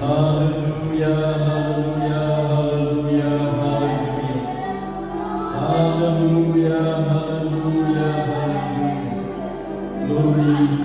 Hallelujah, hallelujah, hallelujah, hallelujah. Hallelujah, hallelujah, hallelujah. Glory.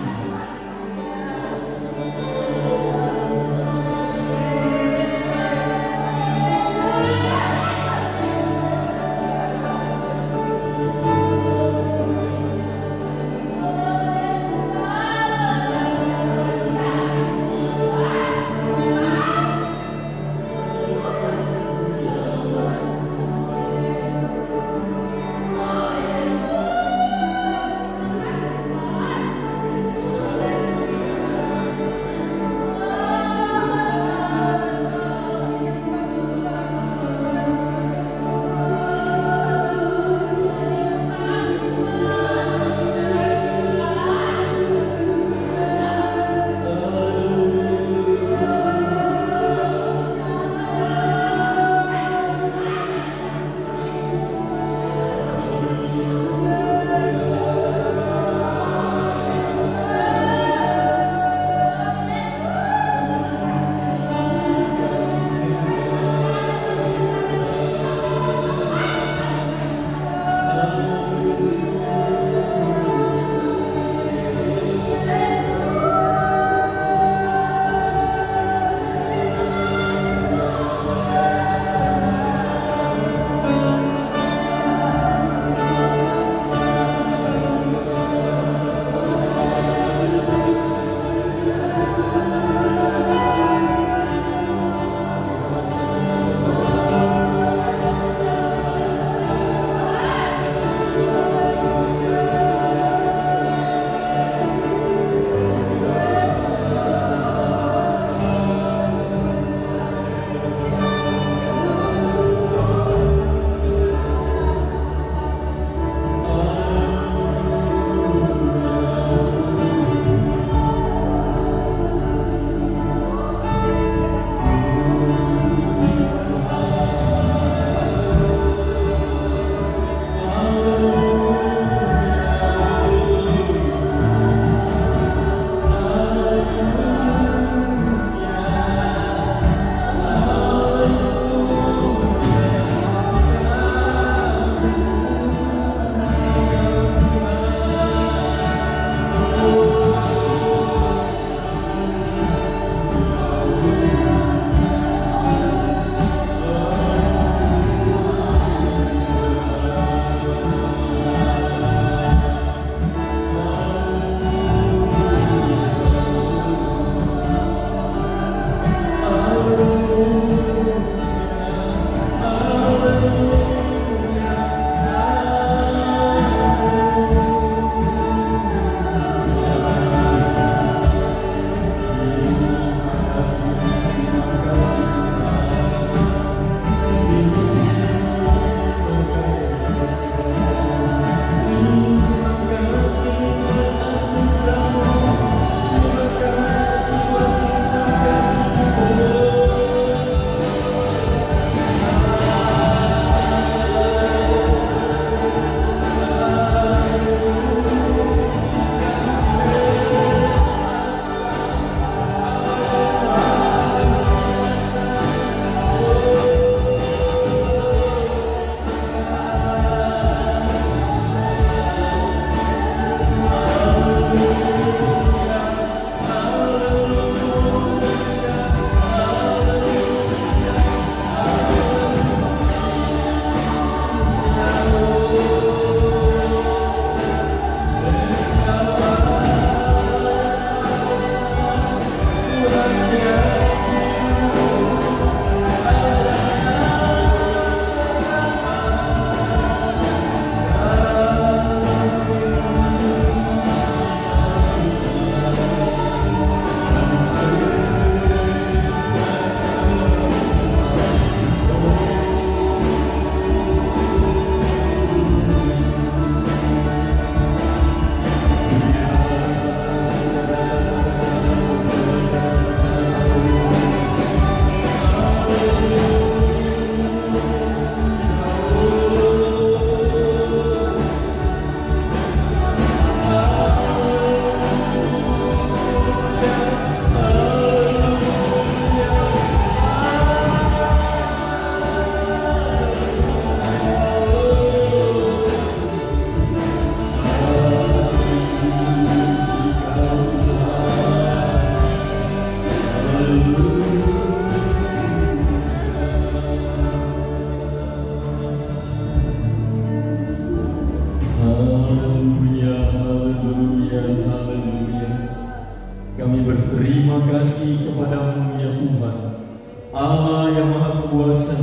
Allah yang Maha Kuasa,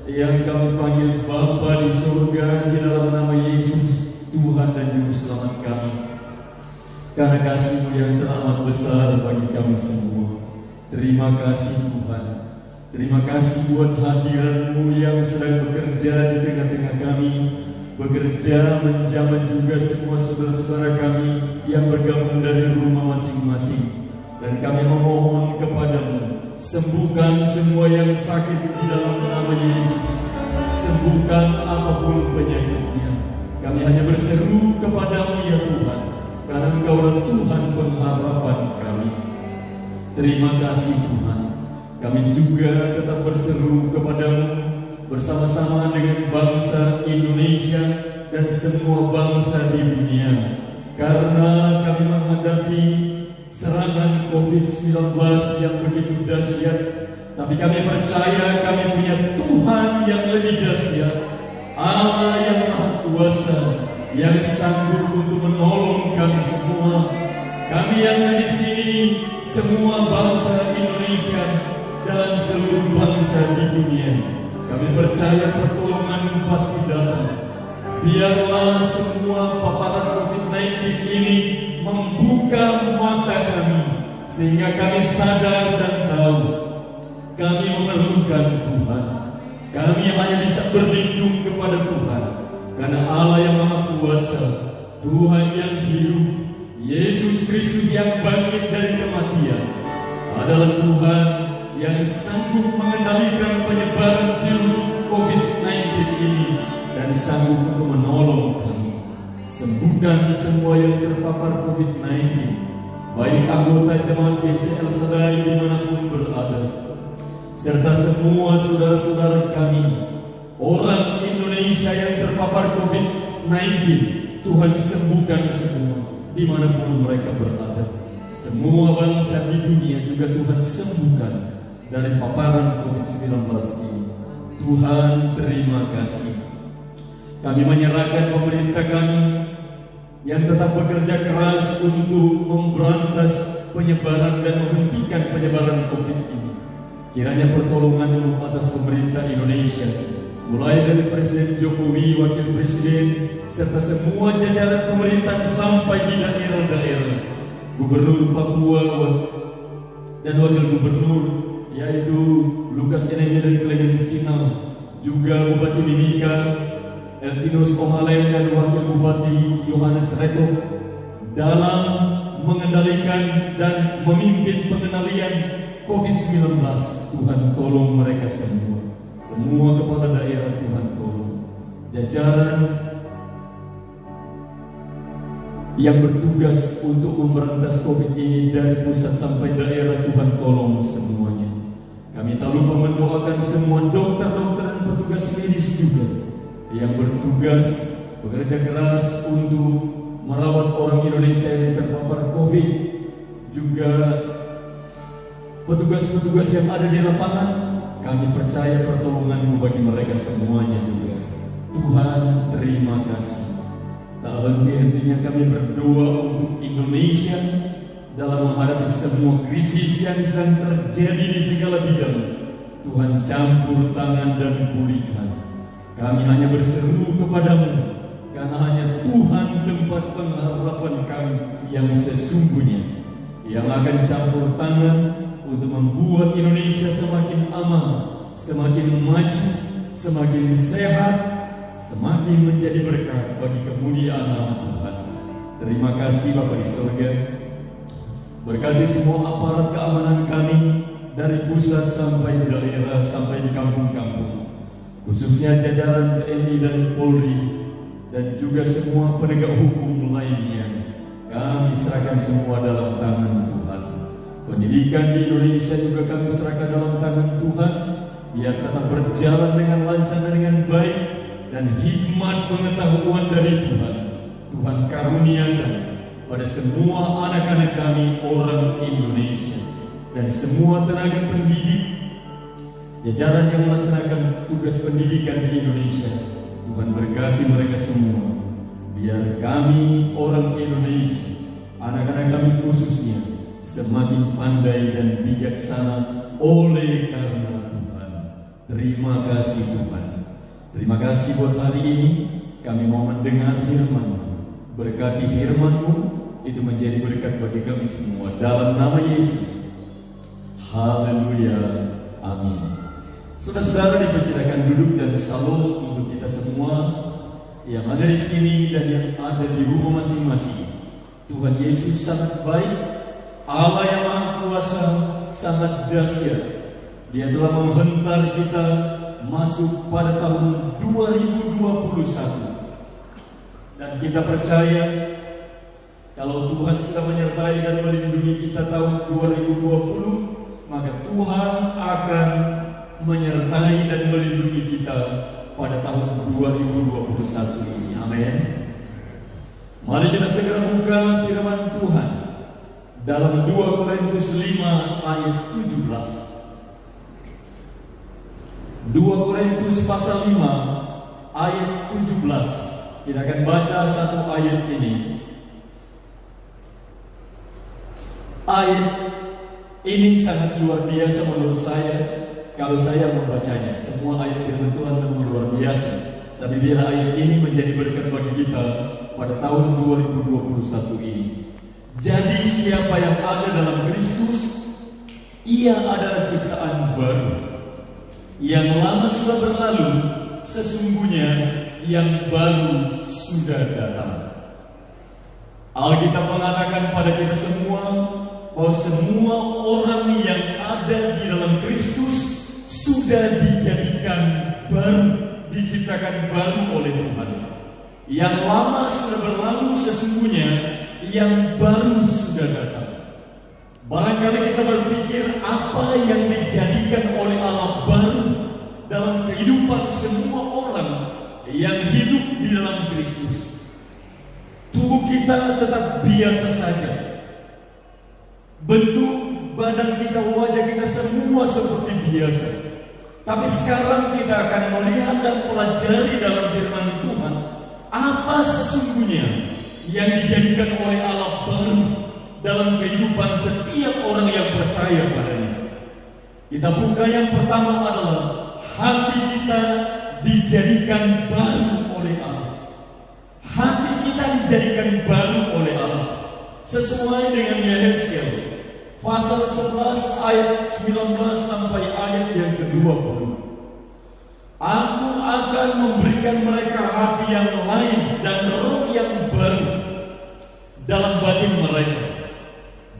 yang kami panggil Bapa di surga, di dalam nama Yesus, Tuhan dan Juru Selamat kami. Karena kasih-Mu yang teramat besar bagi kami semua. Terima kasih Tuhan. Terima kasih buat hadirat-Mu yang sedang bekerja di tengah-tengah kami, bekerja menjamah juga semua saudara-saudara kami yang bergabung dari rumah masing-masing. Dan kami memohon kepada-Mu, sembuhkan semua yang sakit di dalam nama Yesus. Sembuhkan apapun penyakitnya. Kami hanya berseru kepada-Mu ya Tuhan, karena Engkaulah Tuhan pengharapan kami. Terima kasih Tuhan. Kami juga tetap berseru kepada-Mu bersama-sama dengan bangsa Indonesia dan semua bangsa di dunia, karena kami menghadapi serangan COVID-19 yang begitu dahsyat. Tapi kami percaya kami punya Tuhan yang lebih dahsyat, Allah yang Maha Kuasa, yang sanggup untuk menolong kami semua. Kami yang ada di sini, semua bangsa Indonesia dan seluruh bangsa di dunia, kami percaya pertolongan pasti datang. Biarlah semua paparan COVID-19 ini membuka mata kami, sehingga kami sadar dan tahu kami memerlukan Tuhan. Kami hanya bisa berlindung kepada Tuhan, karena Allah yang Maha Kuasa, Tuhan yang hidup, Yesus Kristus yang bangkit dari kematian, adalah Tuhan yang sanggup mengendalikan penyebaran virus COVID-19 ini dan sanggup untuk menolong kami. Sembuhkan semua yang terpapar COVID-19, baik anggota jemaat GCL Sedai dimanapun berada, serta semua saudara-saudara kami, orang Indonesia yang terpapar COVID-19. Tuhan sembuhkan semua dimanapun mereka berada. Semua bangsa di dunia juga Tuhan sembuhkan dari paparan COVID-19 ini. Tuhan, terima kasih. Kami menyerahkan pemerintah kami yang tetap bekerja keras untuk memberantas penyebaran dan menghentikan penyebaran COVID ini. Kiranya pertolongan atas pemerintah Indonesia, mulai dari Presiden Jokowi, Wakil Presiden, serta semua jajaran pemerintah sampai di daerah-daerah, Gubernur Papua dan Wakil Gubernur, yaitu Lukas NMB dan Clemens Tinam, juga Bupati Mimika, Elvinus Omalen dan Wakil Bupati Yohanes Reto, dalam mengendalikan dan memimpin pengendalian COVID-19. Tuhan tolong mereka semua. Semua kepala daerah Tuhan tolong. Jajaran yang bertugas untuk memberantas COVID ini dari pusat sampai daerah, Tuhan tolong semuanya. Kami tak lupa mendoakan semua dokter-dokter dan petugas medis juga yang bertugas bekerja keras untuk merawat orang Indonesia yang terpapar COVID, juga petugas-petugas yang ada di lapangan. Kami percaya pertolongan-Mu bagi mereka semuanya juga. Tuhan, terima kasih. Tak henti-hentinya kami berdoa untuk Indonesia dalam menghadapi semua krisis yang sedang terjadi di segala bidang. Tuhan, campur tangan dan pulihkan. Kami hanya berseru kepada-Mu, karena hanya Tuhan tempat pengharapan kami yang sesungguhnya, yang akan campur tangan untuk membuat Indonesia semakin aman, semakin maju, semakin sehat, semakin menjadi berkat bagi kemuliaan nama Tuhan. Terima kasih Bapa di surga. Berkati semua aparat keamanan kami dari pusat sampai daerah, sampai di kampung-kampung, khususnya jajaran TNI dan Polri, dan juga semua penegak hukum lainnya. Kami serahkan semua dalam tangan Tuhan. Pendidikan di Indonesia juga kami serahkan dalam tangan Tuhan, biar tetap berjalan dengan lancar dan dengan baik, dan hikmat pengetahuan dari Tuhan Tuhan karuniakan pada semua anak-anak kami orang Indonesia, dan semua tenaga pendidik, jajaran yang melaksanakan tugas pendidikan di Indonesia. Tuhan berkati mereka semua, biar kami orang Indonesia, anak-anak kami khususnya, semakin pandai dan bijaksana oleh karena Tuhan. Terima kasih Tuhan. Terima kasih buat hari ini kami mau mendengar firman-Mu. Berkati firman-Mu itu menjadi berkat bagi kami semua dalam nama Yesus. Haleluya. Amin. Saudara-saudara dipersilakan duduk dan salam untuk kita semua yang ada di sini dan yang ada di rumah masing-masing. Tuhan Yesus sangat baik. Allah yang Maha Kuasa sangat dahsyat. Dia telah menghentar kita masuk pada tahun 2021. Dan kita percaya kalau Tuhan sudah menyertai dan melindungi kita tahun 2020, maka Tuhan akan menyertai dan melindungi kita pada tahun 2021 ini. Amin. Mari kita segera buka firman Tuhan dalam 2 Korintus 5 ayat 17. 2 Korintus pasal 5 ayat 17. Kita akan baca satu ayat ini. Ayat ini sangat luar biasa menurut saya. Kalau saya membacanya, semua ayat firman Tuhan memang luar biasa. Tapi biar ayat ini menjadi berkat bagi kita pada tahun 2021 ini. Jadi siapa yang ada dalam Kristus, ia adalah ciptaan baru. Yang lama sudah berlalu, sesungguhnya yang baru sudah datang. Alkitab mengatakan pada kita semua bahwa semua orang yang ada di dalam Kristus sudah dijadikan baru, diciptakan baru oleh Tuhan. Yang lama sudah berlalu, sesungguhnya yang baru sudah datang. Barangkali kita berpikir apa yang dijadikan oleh Allah baru dalam kehidupan semua orang yang hidup di dalam Kristus. Tubuh kita tetap biasa saja. Bentuk badan kita, wajah kita semua seperti biasa. Tapi sekarang kita akan melihat dan pelajari dalam firman Tuhan apa sesungguhnya yang dijadikan oleh Allah baru dalam kehidupan setiap orang yang percaya padanya. Kita buka yang pertama adalah hati kita dijadikan baru oleh Allah. Hati kita dijadikan baru oleh Allah. Sesuai dengan Yehezkiel pasal 11 ayat 19 sampai ayat yang ke-20. Aku akan memberikan mereka hati yang lain dan roh yang baru dalam batin mereka.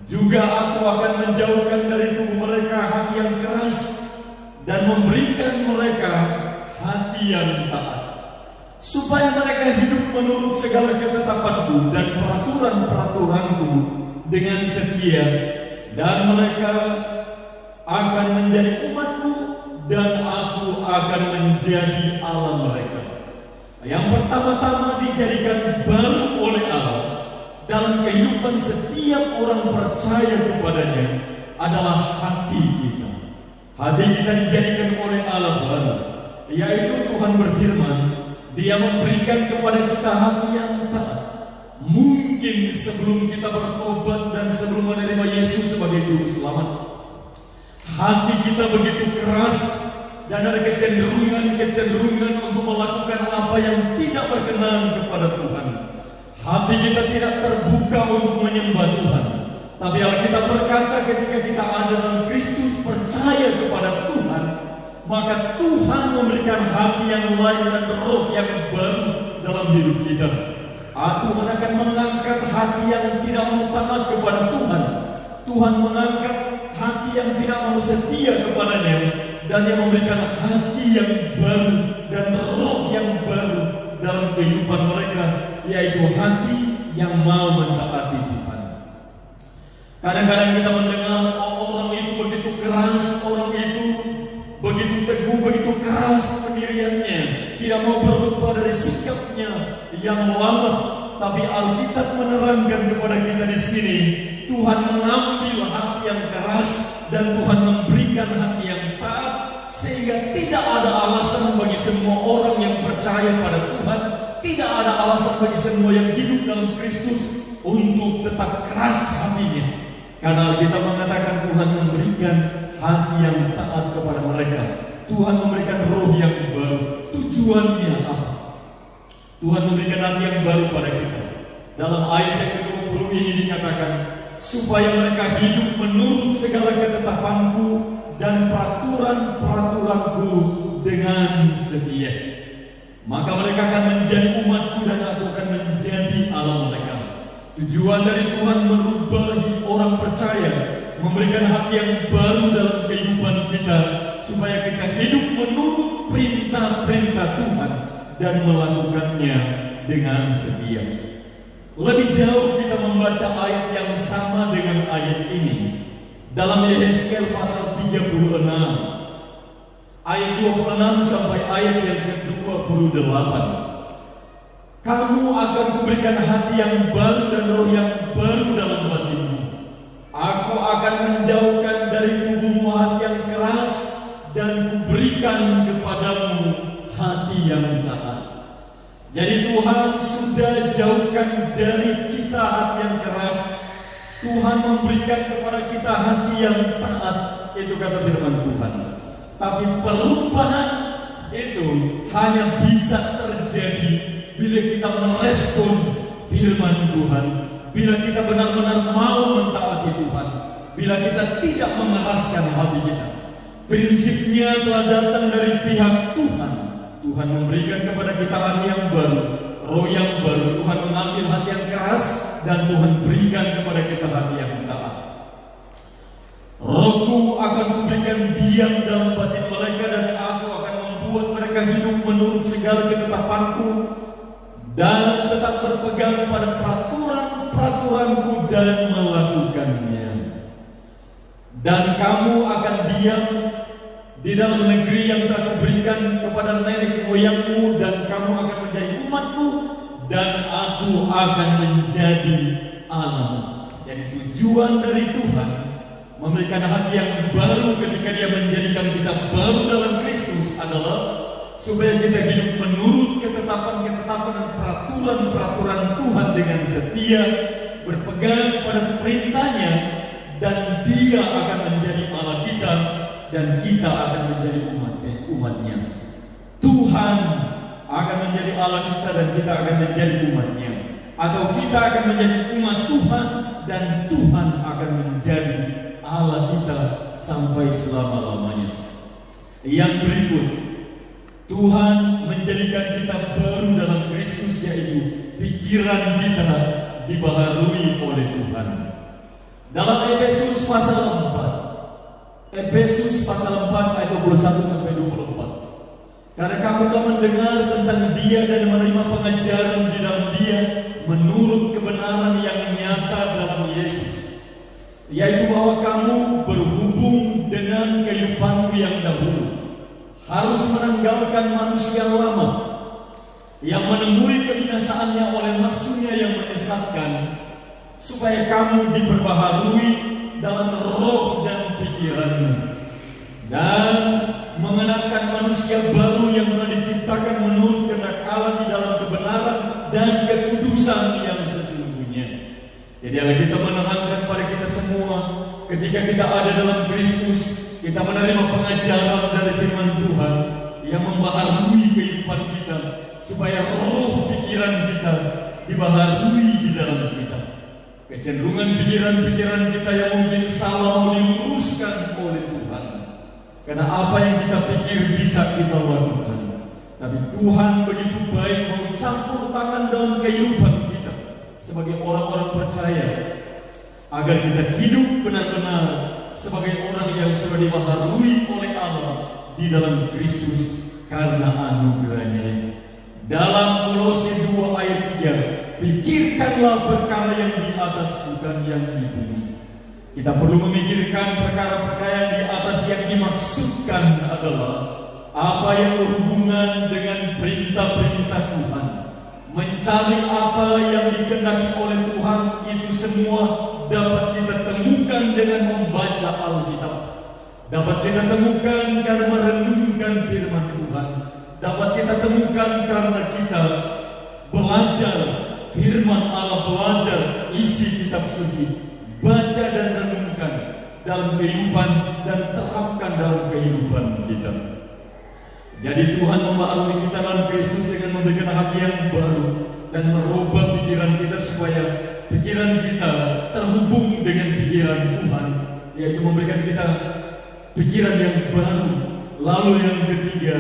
Juga aku akan menjauhkan dari tubuh mereka hati yang keras dan memberikan mereka hati yang taat, supaya mereka hidup menurut segala ketetapanku dan peraturan-peraturanku dengan setia, dan mereka akan menjadi umatku dan aku akan menjadi Allah mereka. Yang pertama-tama dijadikan baru oleh Allah dalam kehidupan setiap orang percaya kepadanya adalah hati kita. Hati kita dijadikan oleh Allah baru, yaitu Tuhan berfirman, Dia memberikan kepada kita hati yang taat. Mungkin sebelum kita bertobat dan sebelum menerima Yesus sebagai juru selamat, hati kita begitu keras dan ada kecenderungan untuk melakukan apa yang tidak berkenan kepada Tuhan. Hati kita tidak terbuka untuk menyembah Tuhan. Tapi Alkitab berkata ketika kita ada dalam Kristus, percaya kepada Tuhan, maka Tuhan memberikan hati yang lain dan roh yang baru dalam hidup kita. Tuhan akan mengangkat hati yang tidak mau taat kepada Tuhan. Tuhan mengangkat hati yang tidak mau setia kepadanya, dan Dia memberikan hati yang baru dan roh yang baru dalam kehidupan mereka, yaitu hati yang mau mentaati Tuhan. Kadang-kadang kita mendengar orang itu begitu keras, orang itu begitu teguh, begitu keras pendiriannya, tidak mau berubah dari sikapnya yang lama. Tapi Alkitab menerangkan kepada kita di sini, Tuhan mengambil hati yang keras dan Tuhan memberikan hati yang taat, sehingga tidak ada alasan bagi semua orang yang percaya pada Tuhan, tidak ada alasan bagi semua yang hidup dalam Kristus untuk tetap keras hatinya. Karena Alkitab mengatakan Tuhan memberikan hati yang taat kepada mereka. Tuhan memberikan roh yang baru. Tujuannya apa? Tuhan memberikan hati yang baru pada kita. Dalam ayat yang ke-20 ini dikatakan, supaya mereka hidup menurut segala ketetapanku dan peraturan-peraturanku dengan setia. Maka mereka akan menjadi umatku dan aku akan menjadi Allah mereka. Tujuan dari Tuhan merubah orang percaya, memberikan hati yang baru dalam kehidupan kita, supaya kita hidup menurut perintah-perintah Tuhan dan melakukannya dengan setia. Lebih jauh kita membaca ayat yang sama dengan ayat ini dalam Yehezkiel pasal 36 ayat 26 sampai ayat yang ke-28. Kamu akan kuberikan hati yang baru dan roh yang baru dalam batinmu. Aku akan menjauhkan dari tubuhmu hati yang keras dan kuberikan kepadamu hati yang taat. Jadi Tuhan sudah jauhkan dari kita hati yang keras. Tuhan memberikan kepada kita hati yang taat. Itu kata firman Tuhan. Tapi perubahan itu hanya bisa terjadi bila kita merespon firman Tuhan, bila kita benar-benar mau mentaati Tuhan, bila kita tidak mengeraskan hati kita. Prinsipnya telah datang dari pihak Tuhan. Tuhan memberikan kepada kita hati yang baru, roh yang baru. Tuhan mengambil hati yang keras dan Tuhan berikan kepada kita hati yang taat. Rohku akan kuberikan diam dalam batin mereka dan aku akan membuat mereka hidup menurut segala ketetapanku dan tetap berpegang pada peraturan-peraturanku dan melakukannya. Dan kamu akan diam di dalam negeri yang telah kuberikan kepada nenek moyangmu, dan kamu akan menjadi umatku dan aku akan menjadi Allahmu. Jadi tujuan dari Tuhan memberikan hati yang baru ketika Dia menjadikan kita baru dalam Kristus adalah supaya kita hidup menurut ketetapan-ketetapan dan peraturan-peraturan Tuhan dengan setia, berpegang pada perintahnya, dan Dia akan menjadi Allah kita dan kita akan menjadi umatnya. Tuhan akan menjadi Allah kita dan kita akan menjadi umatnya. Atau kita akan menjadi umat Tuhan dan Tuhan akan menjadi Allah kita sampai selama-lamanya. Yang berikut, Tuhan menjadikan kita baru dalam Kristus, yaitu pikiran kita dibaharui oleh Tuhan. Dalam Efesus pasal 4 ayat 21 sampai 24. Karena kamu telah mendengar tentang Dia dan menerima pengajaran di dalam Dia menurut kebenaran yang nyata dalam Yesus, yaitu bahwa kamu berhubung dengan kehidupanmu yang dahulu harus menanggalkan manusia lama yang menemui kebinasaannya oleh nafsunya yang menyesatkan, supaya kamu diperbaharui dalam roh dan pikiranmu, dan mengenakan manusia baru yang telah diciptakan menurut kehendak Allah di dalam kebenaran dan kekudusan yang sesungguhnya. Jadi kita menerangkan pada kita semua, ketika kita ada dalam Kristus, kita menerima pengajaran dari firman Tuhan yang membaharui kehidupan kita, supaya roh pikiran kita dibaharui di dalam kita. Kecenderungan pikiran-pikiran kita yang mungkin salah mau diluruskan oleh Tuhan. Karena apa yang kita pikir bisa kita lakukan. Tapi Tuhan begitu baik mau campur tangan dalam kehidupan kita sebagai orang-orang percaya, agar kita hidup benar-benar sebagai orang yang sudah dibaharui oleh Allah di dalam Kristus karena anugerahnya. Dalam Kolose 2 ayat 3, pikirkanlah perkara yang di atas, bukan yang di bumi. Kita perlu memikirkan perkara-perkara yang di atas. Yang dimaksudkan adalah apa yang berhubungan dengan perintah-perintah Tuhan. Mencari apa yang dikehendaki oleh Tuhan, itu semua dapat kita temukan dengan membaca Alkitab. Dapat kita temukan karena merenungkan firman Tuhan. Dapat kita temukan karena kita belajar firman Allah, belajar isi kitab suci, baca dan renungkan dalam kehidupan dan terapkan dalam kehidupan kita. Jadi Tuhan membaharui kita dalam Kristus dengan memberikan hati yang baru dan merubah pikiran kita supaya pikiran kita terhubung dengan pikiran Tuhan, yaitu memberikan kita pikiran yang baru. Lalu yang ketiga,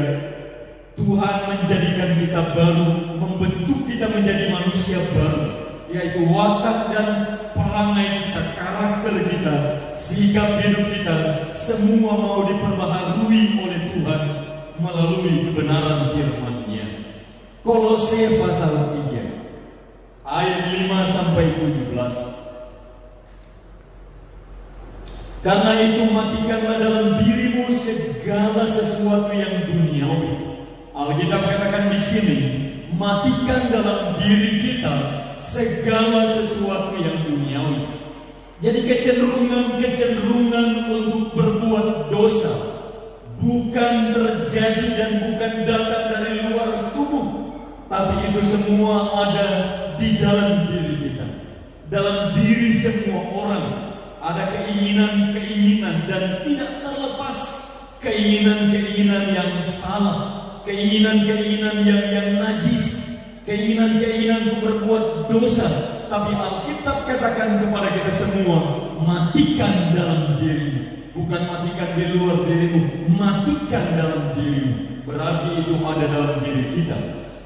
Tuhan menjadikan kita baru, membentuk kita menjadi manusia baru, yaitu watak dan perangai kita, karakter kita, sikap hidup kita, semua mau diperbaharui oleh Tuhan melalui kebenaran firman-Nya. Kolose pasal 3 ayat 5 sampai 17. Karena itu matikanlah dalam dirimu segala sesuatu yang duniawi. Alkitab katakan di sini, matikan dalam diri kita segala sesuatu yang duniawi. Jadi kecenderungan untuk berbuat dosa bukan terjadi dan bukan datang dari luar tubuh, tapi itu semua ada di dalam diri kita. Dalam diri semua orang ada keinginan-keinginan dan tidak terlepas keinginan-keinginan yang salah, keinginan-keinginan yang najis, keinginan-keinginan untuk berbuat dosa. Tapi Alkitab katakan kepada kita semua, matikan dalam dirimu. Bukan matikan di luar dirimu, matikan dalam dirimu. Berarti itu ada dalam diri kita.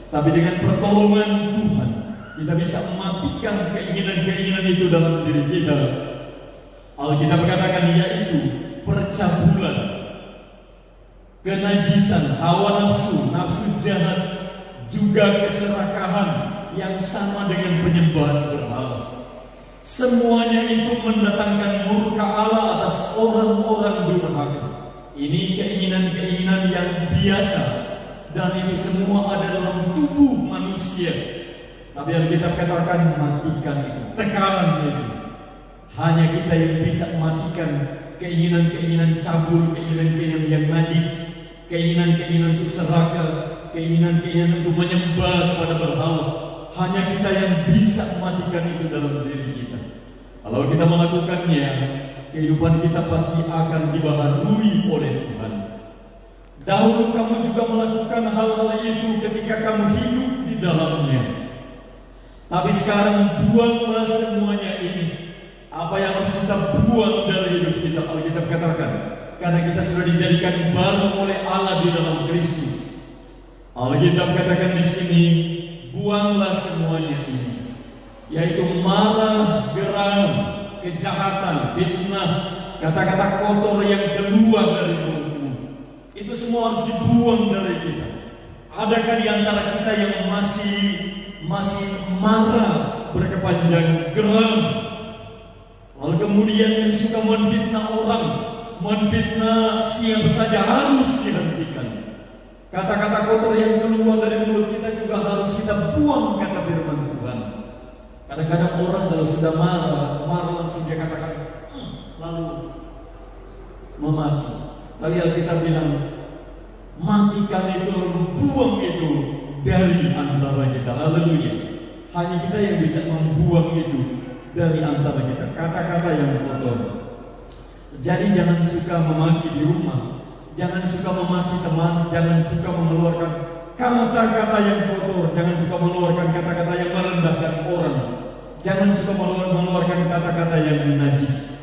Tapi dengan pertolongan Tuhan, kita bisa mematikan keinginan-keinginan itu dalam diri kita. Alkitab katakan yaitu percabulan, kenajisan, hawa nafsu, nafsu jahat, juga keserakahan yang sama dengan penyembahan berhala. Semuanya itu mendatangkan murka Allah atas orang-orang durhaka. Ini keinginan-keinginan yang biasa dan itu semua ada dalam tubuh manusia. Tapi Alkitab katakan matikan itu, tekan itu. Hanya kita yang bisa mematikan keinginan-keinginan cabul, keinginan-keinginan yang najis, keinginan-keinginan untuk serakah, keinginan-keinginan untuk menyembah kepada berhala. Hanya kita yang bisa mematikan itu dalam diri kita. Kalau kita melakukannya, kehidupan kita pasti akan dibaharui oleh Tuhan. Dahulu kamu juga melakukan hal-hal itu ketika kamu hidup di dalamnya. Tapi sekarang buanglah semuanya ini. Apa yang harus kita buang dari hidup kita, Alkitab katakan, karena kita sudah dijadikan baru oleh Allah di dalam Kristus. Alkitab katakan di sini, buanglah semuanya ini, yaitu marah, geram, kejahatan, fitnah, kata-kata kotor yang keluar dari mulutmu. Itu semua harus dibuang dari kita. Adakah di antara kita yang masih marah, berkepanjangan, geram, lalu kemudian yang suka menfitnah orang, menfitnah siapa saja harus dihentikan. Kata-kata kotor yang keluar dari mulut kita juga harus kita buang, kata firman Tuhan. Kadang-kadang orang kalau sudah marah langsung dia katakan, lalu memaki. Tapi Alkitab bilang, matikan itu, lalu buang itu dari antara kita. Haleluya. Hanya kita yang bisa membuang itu dari antara kita, kata-kata yang kotor. Jadi jangan suka memaki di rumah, jangan suka memaki teman, jangan suka mengeluarkan kata-kata yang kotor, jangan suka mengeluarkan kata-kata yang merendahkan orang, jangan suka mengeluarkan kata-kata yang najis.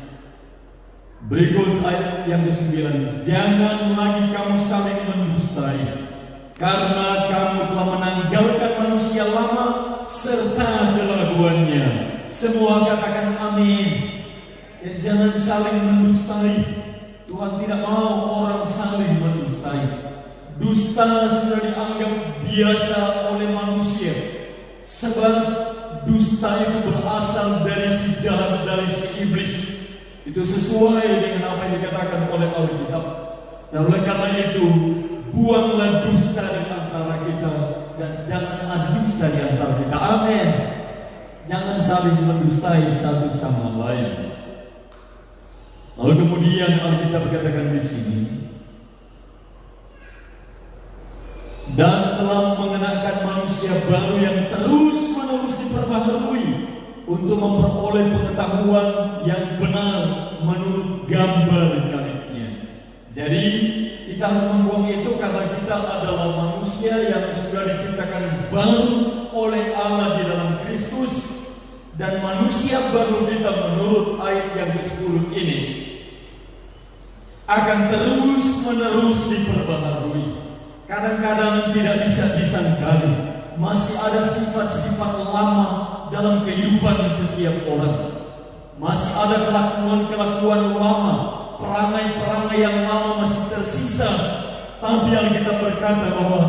Berikut ayat yang ke-9, jangan lagi kamu saling mendustai, karena kamu telah menanggalkan manusia lama serta kelakuannya. Semua katakan amin. Ya, jangan saling mendustai. Tuhan tidak mau orang saling mendustai. Dusta sudah dianggap biasa oleh manusia, sebab dusta itu berasal dari si jahat, dari si iblis. Itu sesuai dengan apa yang dikatakan oleh Alkitab. Dan oleh karena itu, buanglah dusta di antara kita dan jangan ada dusta di antara kita. Amin. Jangan saling mendustai satu sama lain. Lalu kemudian Alkitab katakan di sini, dan telah mengenakan manusia baru yang terus-menerus diperbaharui untuk memperoleh pengetahuan yang benar menurut gambar kaliknya. Jadi kita harus membuang itu karena kita adalah manusia yang sudah diciptakan baru oleh Allah di dalam Kristus. Dan manusia baru kita menurut ayat yang ke-10 ini akan terus-menerus diperbaharui. Kadang-kadang tidak bisa disangkali, masih ada sifat-sifat lama dalam kehidupan setiap orang. Masih ada kelakuan-kelakuan lama, perangai-perangai yang lama masih tersisa. Tapi Alkitab berkata bahwa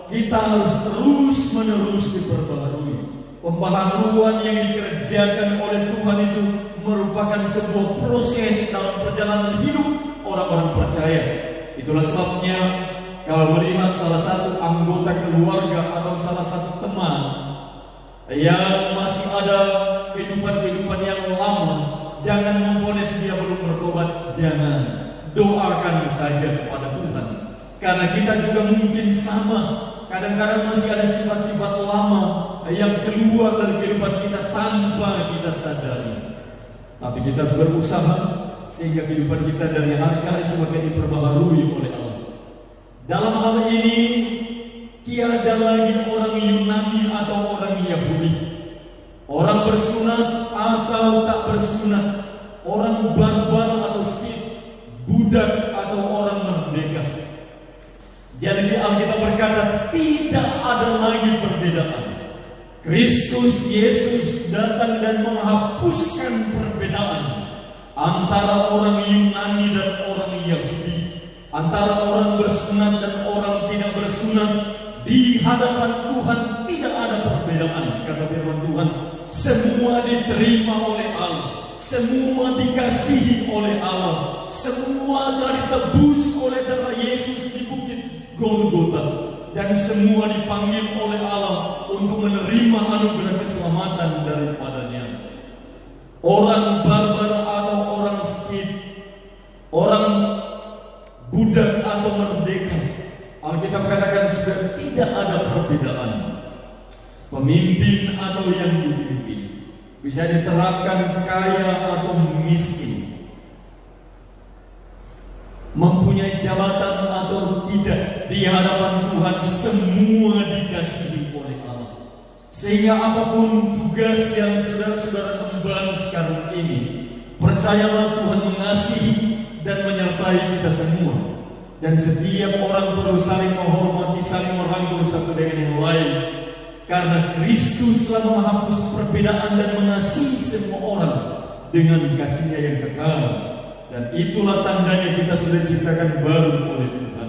kita harus terus-menerus diperbaharui. Pembaharuan yang dikerjakan oleh Tuhan itu merupakan sebuah proses dalam perjalanan hidup orang-orang percaya. Itulah sebabnya kalau melihat salah satu anggota keluarga atau salah satu teman yang masih ada kehidupan-kehidupan yang lama, jangan memvonis dia belum bertobat. Jangan, doakan saja kepada Tuhan. Karena kita juga mungkin sama, kadang-kadang masih ada sifat-sifat lama yang keluar dari kehidupan kita tanpa kita sadari. Tapi kita harus berusaha sehingga kehidupan kita dari hari ke hari semakin diperbaharui oleh Allah. Dalam hal ini tiada lagi orang Yunani atau orang Yahudi, orang bersunat atau tak bersunat, orang barbar atau skit, budak atau orang merdeka. Jadi Alkitab berkata tidak ada lagi perbedaan. Kristus Yesus datang dan menghapuskan perbedaan antara orang Yunani dan orang Yahudi, antara orang bersunat dan orang tidak bersunat. Di hadapan Tuhan tidak ada perbedaan. Kata firman Tuhan, semua diterima oleh Allah, semua dikasihi oleh Allah, semua telah ditebus oleh darah Yesus di bukit Golgota. Dan semua dipanggil oleh Allah untuk menerima anugerah keselamatan daripadanya. Orang barbar atau orang skit, orang budak atau merdeka, Alkitab katakan sudah tidak ada perbedaan. Pemimpin atau yang dipimpin, bisa diterapkan kaya atau miskin, mempunyai jabatan atau tidak, di hadapan Tuhan semua dikasihi oleh Allah. Sehingga apapun tugas yang saudara-saudara emban sekarang ini, percayalah Tuhan mengasihi dan menyertai kita semua. Dan setiap orang perlu saling menghormati, saling merangkul satu dengan yang lain. Karena Kristus telah menghapus perbedaan dan mengasihi semua orang dengan kasih-Nya yang kekal. Dan itulah tandanya kita sudah diciptakan baru oleh Tuhan.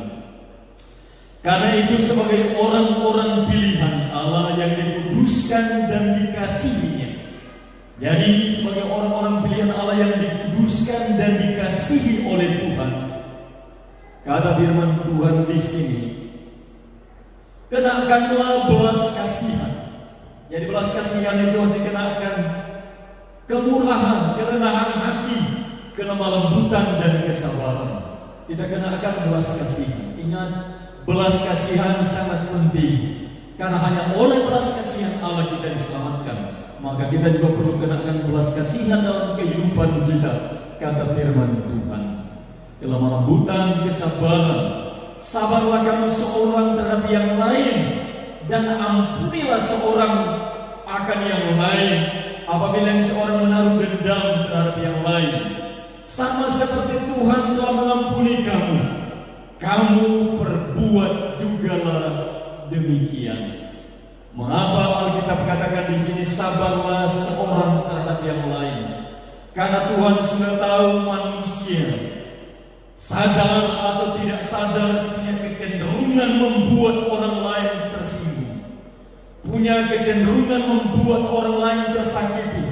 Karena itu sebagai orang-orang pilihan Allah yang dikuduskan dan dikasihi-Nya. Jadi sebagai orang-orang pilihan Allah yang dikuduskan dan dikasihi oleh Tuhan, kata firman Tuhan di sini, kenakanlah belas kasihan. Jadi belas kasihan itu harus dikenakan kemurahan, kerenahan hati, kelemah lembutan dan kesabaran. Kita kenakan belas kasihan. Ingat, belas kasihan sangat penting. Karena hanya oleh belas kasihan Allah kita diselamatkan. Maka kita juga perlu kenakan belas kasihan dalam kehidupan kita. Kata firman Tuhan, kelemah lembutan, kesabaran. Sabarlah kamu seorang terhadap yang lain, dan ampunilah seorang akan yang lain apabila seorang menaruh dendam terhadap yang lain. Sama seperti Tuhan telah mengampuni kamu, kamu perbuat jugalah demikian. Mengapa Alkitab katakan di sini sabarlah seorang terhadap yang lain? Karena Tuhan sudah tahu manusia, sadar atau tidak sadar, punya kecenderungan membuat orang lain tersinggung, punya kecenderungan membuat orang lain tersakiti,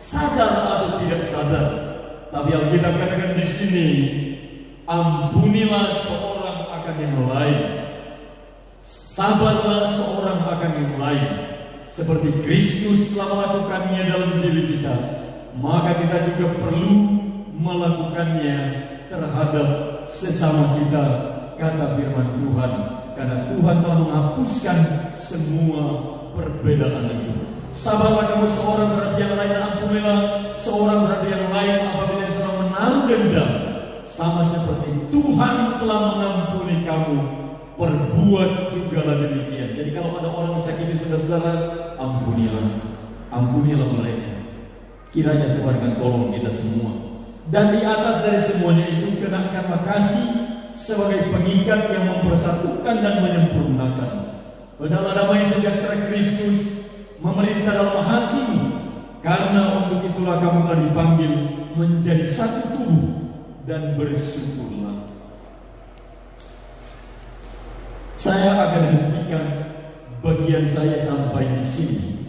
sadar atau tidak sadar. Tapi Alkitab katakan di sini, ampunilah seorang akan yang lain, sabarlah seorang akan yang lain, seperti Kristus telah melakukannya dalam diri kita, maka kita juga perlu melakukannya terhadap sesama kita, kata firman Tuhan. Karena Tuhan telah menghapuskan semua perbedaan itu. Sabarlah kamu seorang terhadap yang lain, ampunilah seorang terhadap yang lain apabila sedang menaruh dendam. sama seperti Tuhan telah mengampuni kamu, perbuat jugalah demikian. Jadi kalau ada orang sakiti saudara-saudara, ampunilah mereka. Kiranya Tuhan akan tolong kita semua. Dan di atas dari semuanya itu, kenakanlah kasih sebagai pengikat yang mempersatukan dan menyempurnakan. Hendaklah damai sejahtera Kristus memerintah dalam hatimu, karena untuk itulah kamu telah dipanggil menjadi satu tubuh, dan bersyukurlah. Saya akan hentikan bagian saya sampai di sini,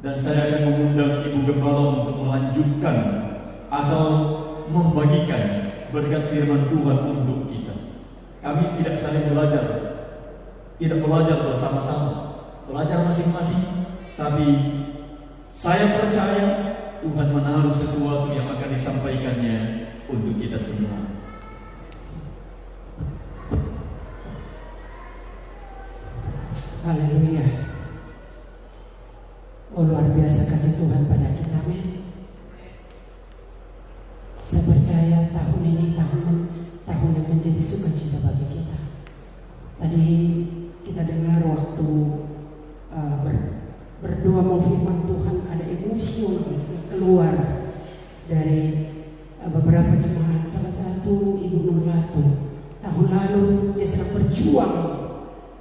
dan saya akan mengundang Ibu Gembala untuk melanjutkan atau membagikan berkat firman Tuhan untuk kita. Kami tidak saling belajar, tidak belajar bersama-sama, belajar masing-masing, tapi saya percaya Tuhan menaruh sesuatu yang akan disampaikannya untuk kita semua. Haleluya. Oh, luar biasa kasih Tuhan pada kita, men. Saya percaya tahun ini tahun yang menjadi sukacita bagi kita. Tadi kita dengar waktu berdoa mau firman Tuhan, ada emosi yang keluar dari beberapa jemaat. Salah satu Ibu Nurlatu, tahun lalu dia sedang berjuang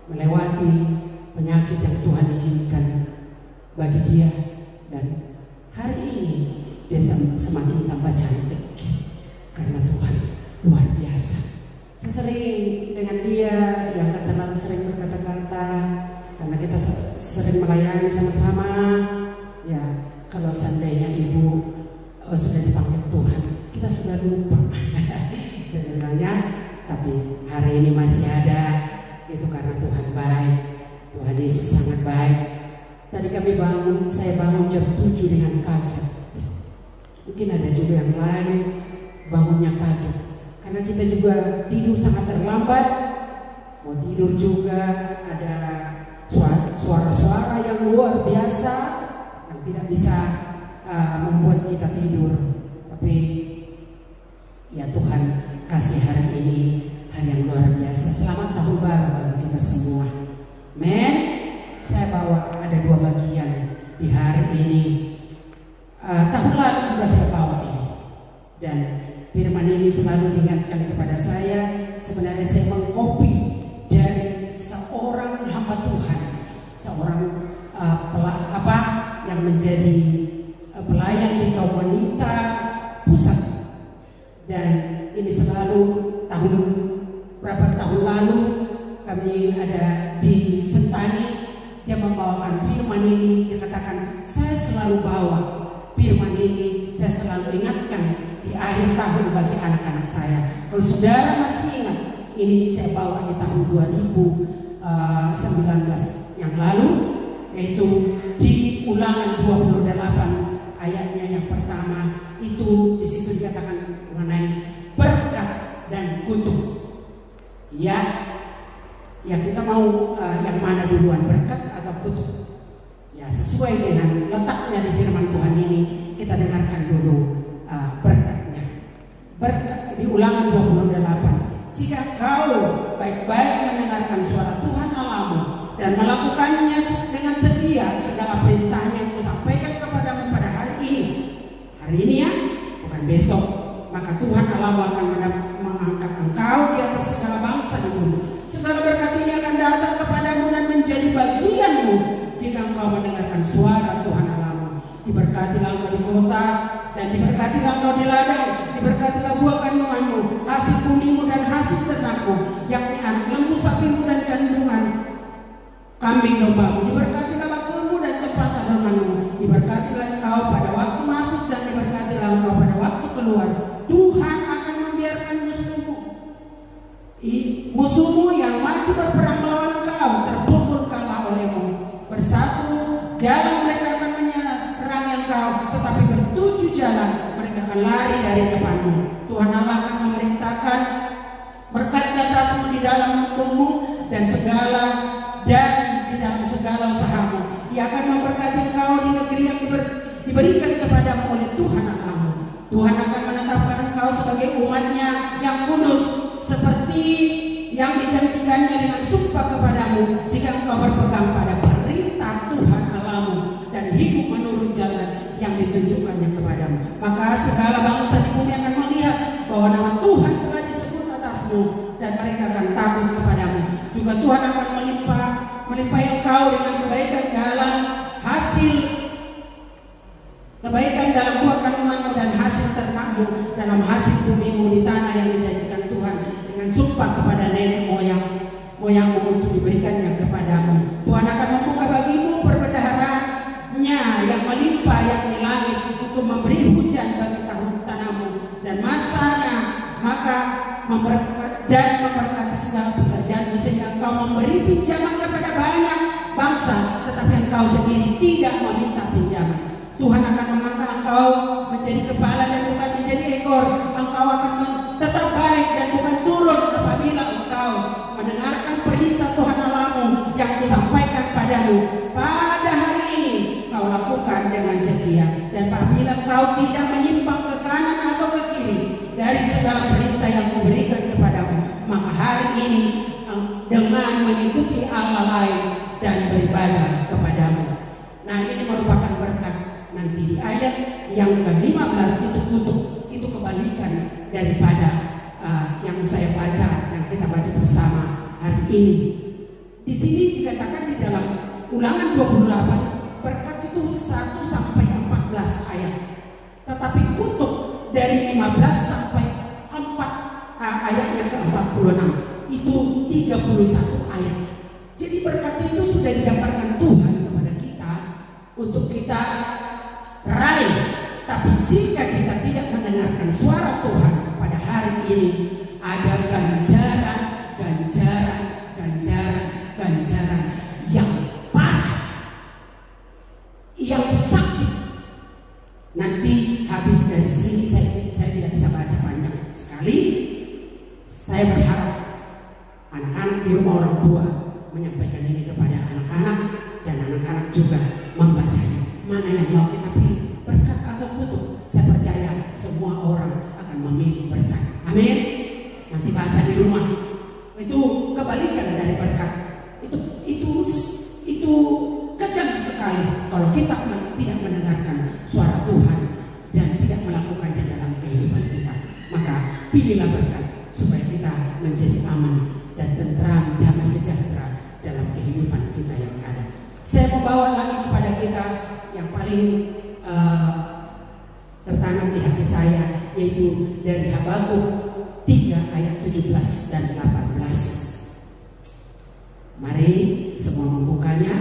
melewati penyakit yang Tuhan izinkan bagi dia, dan hari ini dia semakin tambah cantik karena Tuhan luar biasa. Saya sering dengan dia yang tak terlalu sering berkata-kata, karena kita sering melayani sama-sama. Ya, kalau seandainya Ibu sudah dipanggil Tuhan, kita sudah lupa sebenarnya. Tapi hari ini masih ada, itu karena Tuhan baik. Tuhan Yesus sangat baik. Tadi saya bangun jam 7 dengan kaget. Mungkin ada juga yang lain bangunnya kaget, karena kita juga tidur sangat terlambat. Mau tidur juga ada suara-suara yang luar biasa yang tidak bisa membuat kita tidur. Tapi ya Tuhan kasih hari ini hari yang luar biasa. Selamat tahun baru bagi kita semua. Men, saya bawa ada 2 bagian di hari ini. Tahun lalu juga saya bawa ini, dan firman ini selalu diingatkan kepada saya. Sebenarnya saya mengkopi dari seorang hamba Tuhan, seorang yang menjadi pelayan di kaum wanita pusat. Dan ini selalu berapa tahun lalu kami ada di Sentani, dia membawakan firman ini. Dia katakan, saya selalu bawa firman ini, saya selalu ingatkan di akhir tahun bagi anak-anak saya. Kalau saudara masih ingat, ini saya bawa di tahun 2019 yang lalu, yaitu di Ulangan 28 ayatnya yang pertama. Itu di situ dikatakan mengenai berkat dan kutuk. Ya kita mau yang mana duluan, berkat atau kutuk? Ya, sesuai dengan letaknya di firman Tuhan ini, kita dengarkan dulu berkatnya. Berkat di Ulangan 28. Jika kau baik-baik mendengarkan suara Tuhan Allahmu dan melakukannya dengan setia segala perintahnya yang kusampaikan kepadamu pada hari ini ya, bukan besok, maka Tuhan Allahmu akan mengangkat engkau di atas segala bangsa di bumi. Segala berkat ini akan datang kepadamu dan menjadi bagianmu jika engkau mendengarkan suara Tuhan Allahmu. Diberkatilah engkau di kota, dan diberkatilah engkau di ladang. Diberkatilah buah kandunganmu, hasil bumimu dan hasil ternakmu, yakni anak lembu sapimu dan kandungan kambing dombamu. Diberkatilah bakulmu dan tempat adomanmu. Diberkatilah engkau pada waktu masuk, dan diberkatilah engkau pada waktu keluar. Tuhan akan membiarkan musuhmu yang maju berperang melawan engkau terpukul kalah olehmu. Bersatu jalan mereka akan menyerangi engkau, tetapi bertujuh jalan mereka akan lari dari depanmu. Tuhan Allah akan memerintahkan berkat di atasmu di dalam untukmu dan di dalam segala usahamu. Ia akan memberkati engkau di negeri yang diberikan kepadamu oleh Tuhan Allahmu. Tuhan akan menetapkan engkau sebagai umatnya yang kudus, seperti yang dijanjikannya dengan sumpah kepadamu, jika engkau berpegang pada perintah Tuhan Allahmu dan hidup menurut jalan yang ditunjukkannya kepadamu. Maka segala bangsa di bumi akan melihat bahwa nama Tuhan telah disebut atasmu, dan mereka akan takut kepadamu. Juga Tuhan akan melimpahi engkau dengan kebaikan dalam buah kandunganmu dan hasil ternakmu dalam hasil bumimu di tanah yang dijanjikan Tuhan dengan sumpah kepada nenek moyangmu untuk diberikannya kepadamu. Tuhan akan membuka bagimu perbendaharaannya yang melimpah yakni langit untuk memberi hujan bagi tanahmu dan masanya, maka memberkati segala pekerjaanmu, sehingga engkau memberi pinjaman kepada banyak bangsa, tetapi engkau sendiri tidak meminta pinjaman. Tuhan akan mengangkat engkau menjadi kepala dan bukan menjadi ekor. Engkau akan tetap baik dan bukan turun apabila engkau mendengarkan perintah Tuhan Allahmu yang kusampaikan padamu pada hari ini, kau lakukan dengan setia. Dan apabila engkau tidak menyimpang ke kanan atau ke kiri dari segala perintah yang kuberikan kepadamu, maka hari ini dengan mengikuti Allah lain dan beribadah kepadamu. Nah, ini merupakan berkat. Nanti di ayat yang ke-15 itu kutuk, itu kebalikan daripada yang saya baca, yang kita baca bersama hari ini. Di sini dikatakan di dalam Ulangan 28 berkat itu 1 sampai 14 ayat. Tetapi kutuk dari 15 sampai 4 ayatnya ke-46 itu 31 ayat. Jadi berkat itu sudah digambarkan Tuhan kepada kita untuk kita raih. Tapi jika kita tidak mendengarkan suara Tuhan pada hari ini, ada ganjaran yang parah, yang sakit. Nanti habis dari sini saya tidak bisa baca panjang sekali. Saya berharap anak-anak di rumah orang tua menyampaikan ini kepada anak-anak, dan anak-anak juga membacanya. Mana yang mau kita pilih, berkat atau kutuk? Saya percaya semua orang akan memilih berkat. Amin. Nanti baca di rumah. Itu kebalikan dari berkat. Itu kejam sekali kalau kita tidak mendengarkan suara Tuhan dan tidak melakukannya dalam kehidupan kita. Maka pilihlah berkat supaya kita menjadi aman dan tentram, damai sejahtera dalam kehidupan kita yang ada. Saya membawa lagi kepada kita yang paling tertanam di hati saya, yaitu dari Habakuk 3 ayat 17 dan 18. Mari semua membukanya.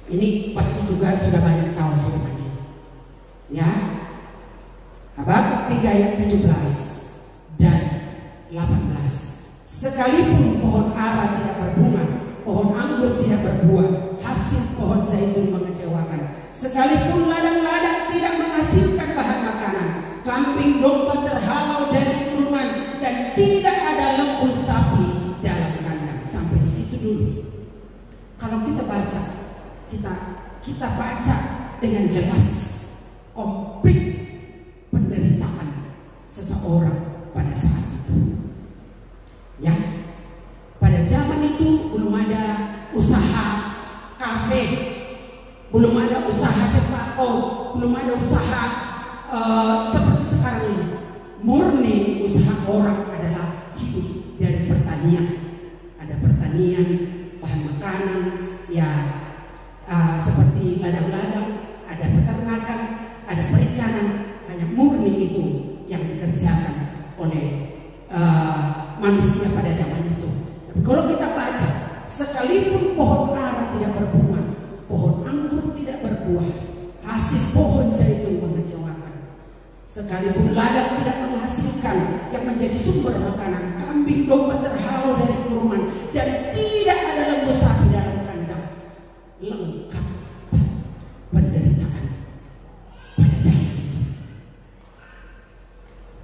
Ini pasti juga sudah banyak tahu firman ini, ya. Habakuk 3 ayat 17 dan 18. Sekalipun pohon ara tidak berbunga, pohon anggur tidak berbuah, hasil pohon zaitun mengecewakan, sekalipun ladang-ladang tidak menghasilkan bahan makanan, kambing domba terhalau dari kurungan, dan tidak ada lembu sapi dalam kandang. Sampai di situ dulu. Kalau kita baca, kita baca dengan jelas komplit penderitaan seseorang pada saat itu. Ya, pada zaman itu belum ada usaha kafe, belum ada usaha sepako, belum ada usaha seperti sekarang ini. Murni usaha orang adalah hidup dari pertanian. Ada pertanian, bahan makanan, ya seperti ladang-ladang, ada peternakan, ada perikanan. Hanya murni itu yang dikerjakan oleh manusia pada zaman itu. Tapi kalau kita baca, sekalipun pohon ara tidak berbunga, pohon anggur tidak berbuah, hasil pohon zaitun mengecewakan, sekalipun ladang tidak menghasilkan yang menjadi sumber makanan, kambing domba terhalau dari kurungan, dan tidak ada lembu sapi dalam kandang. Lengkap penderitaan pada zaman itu.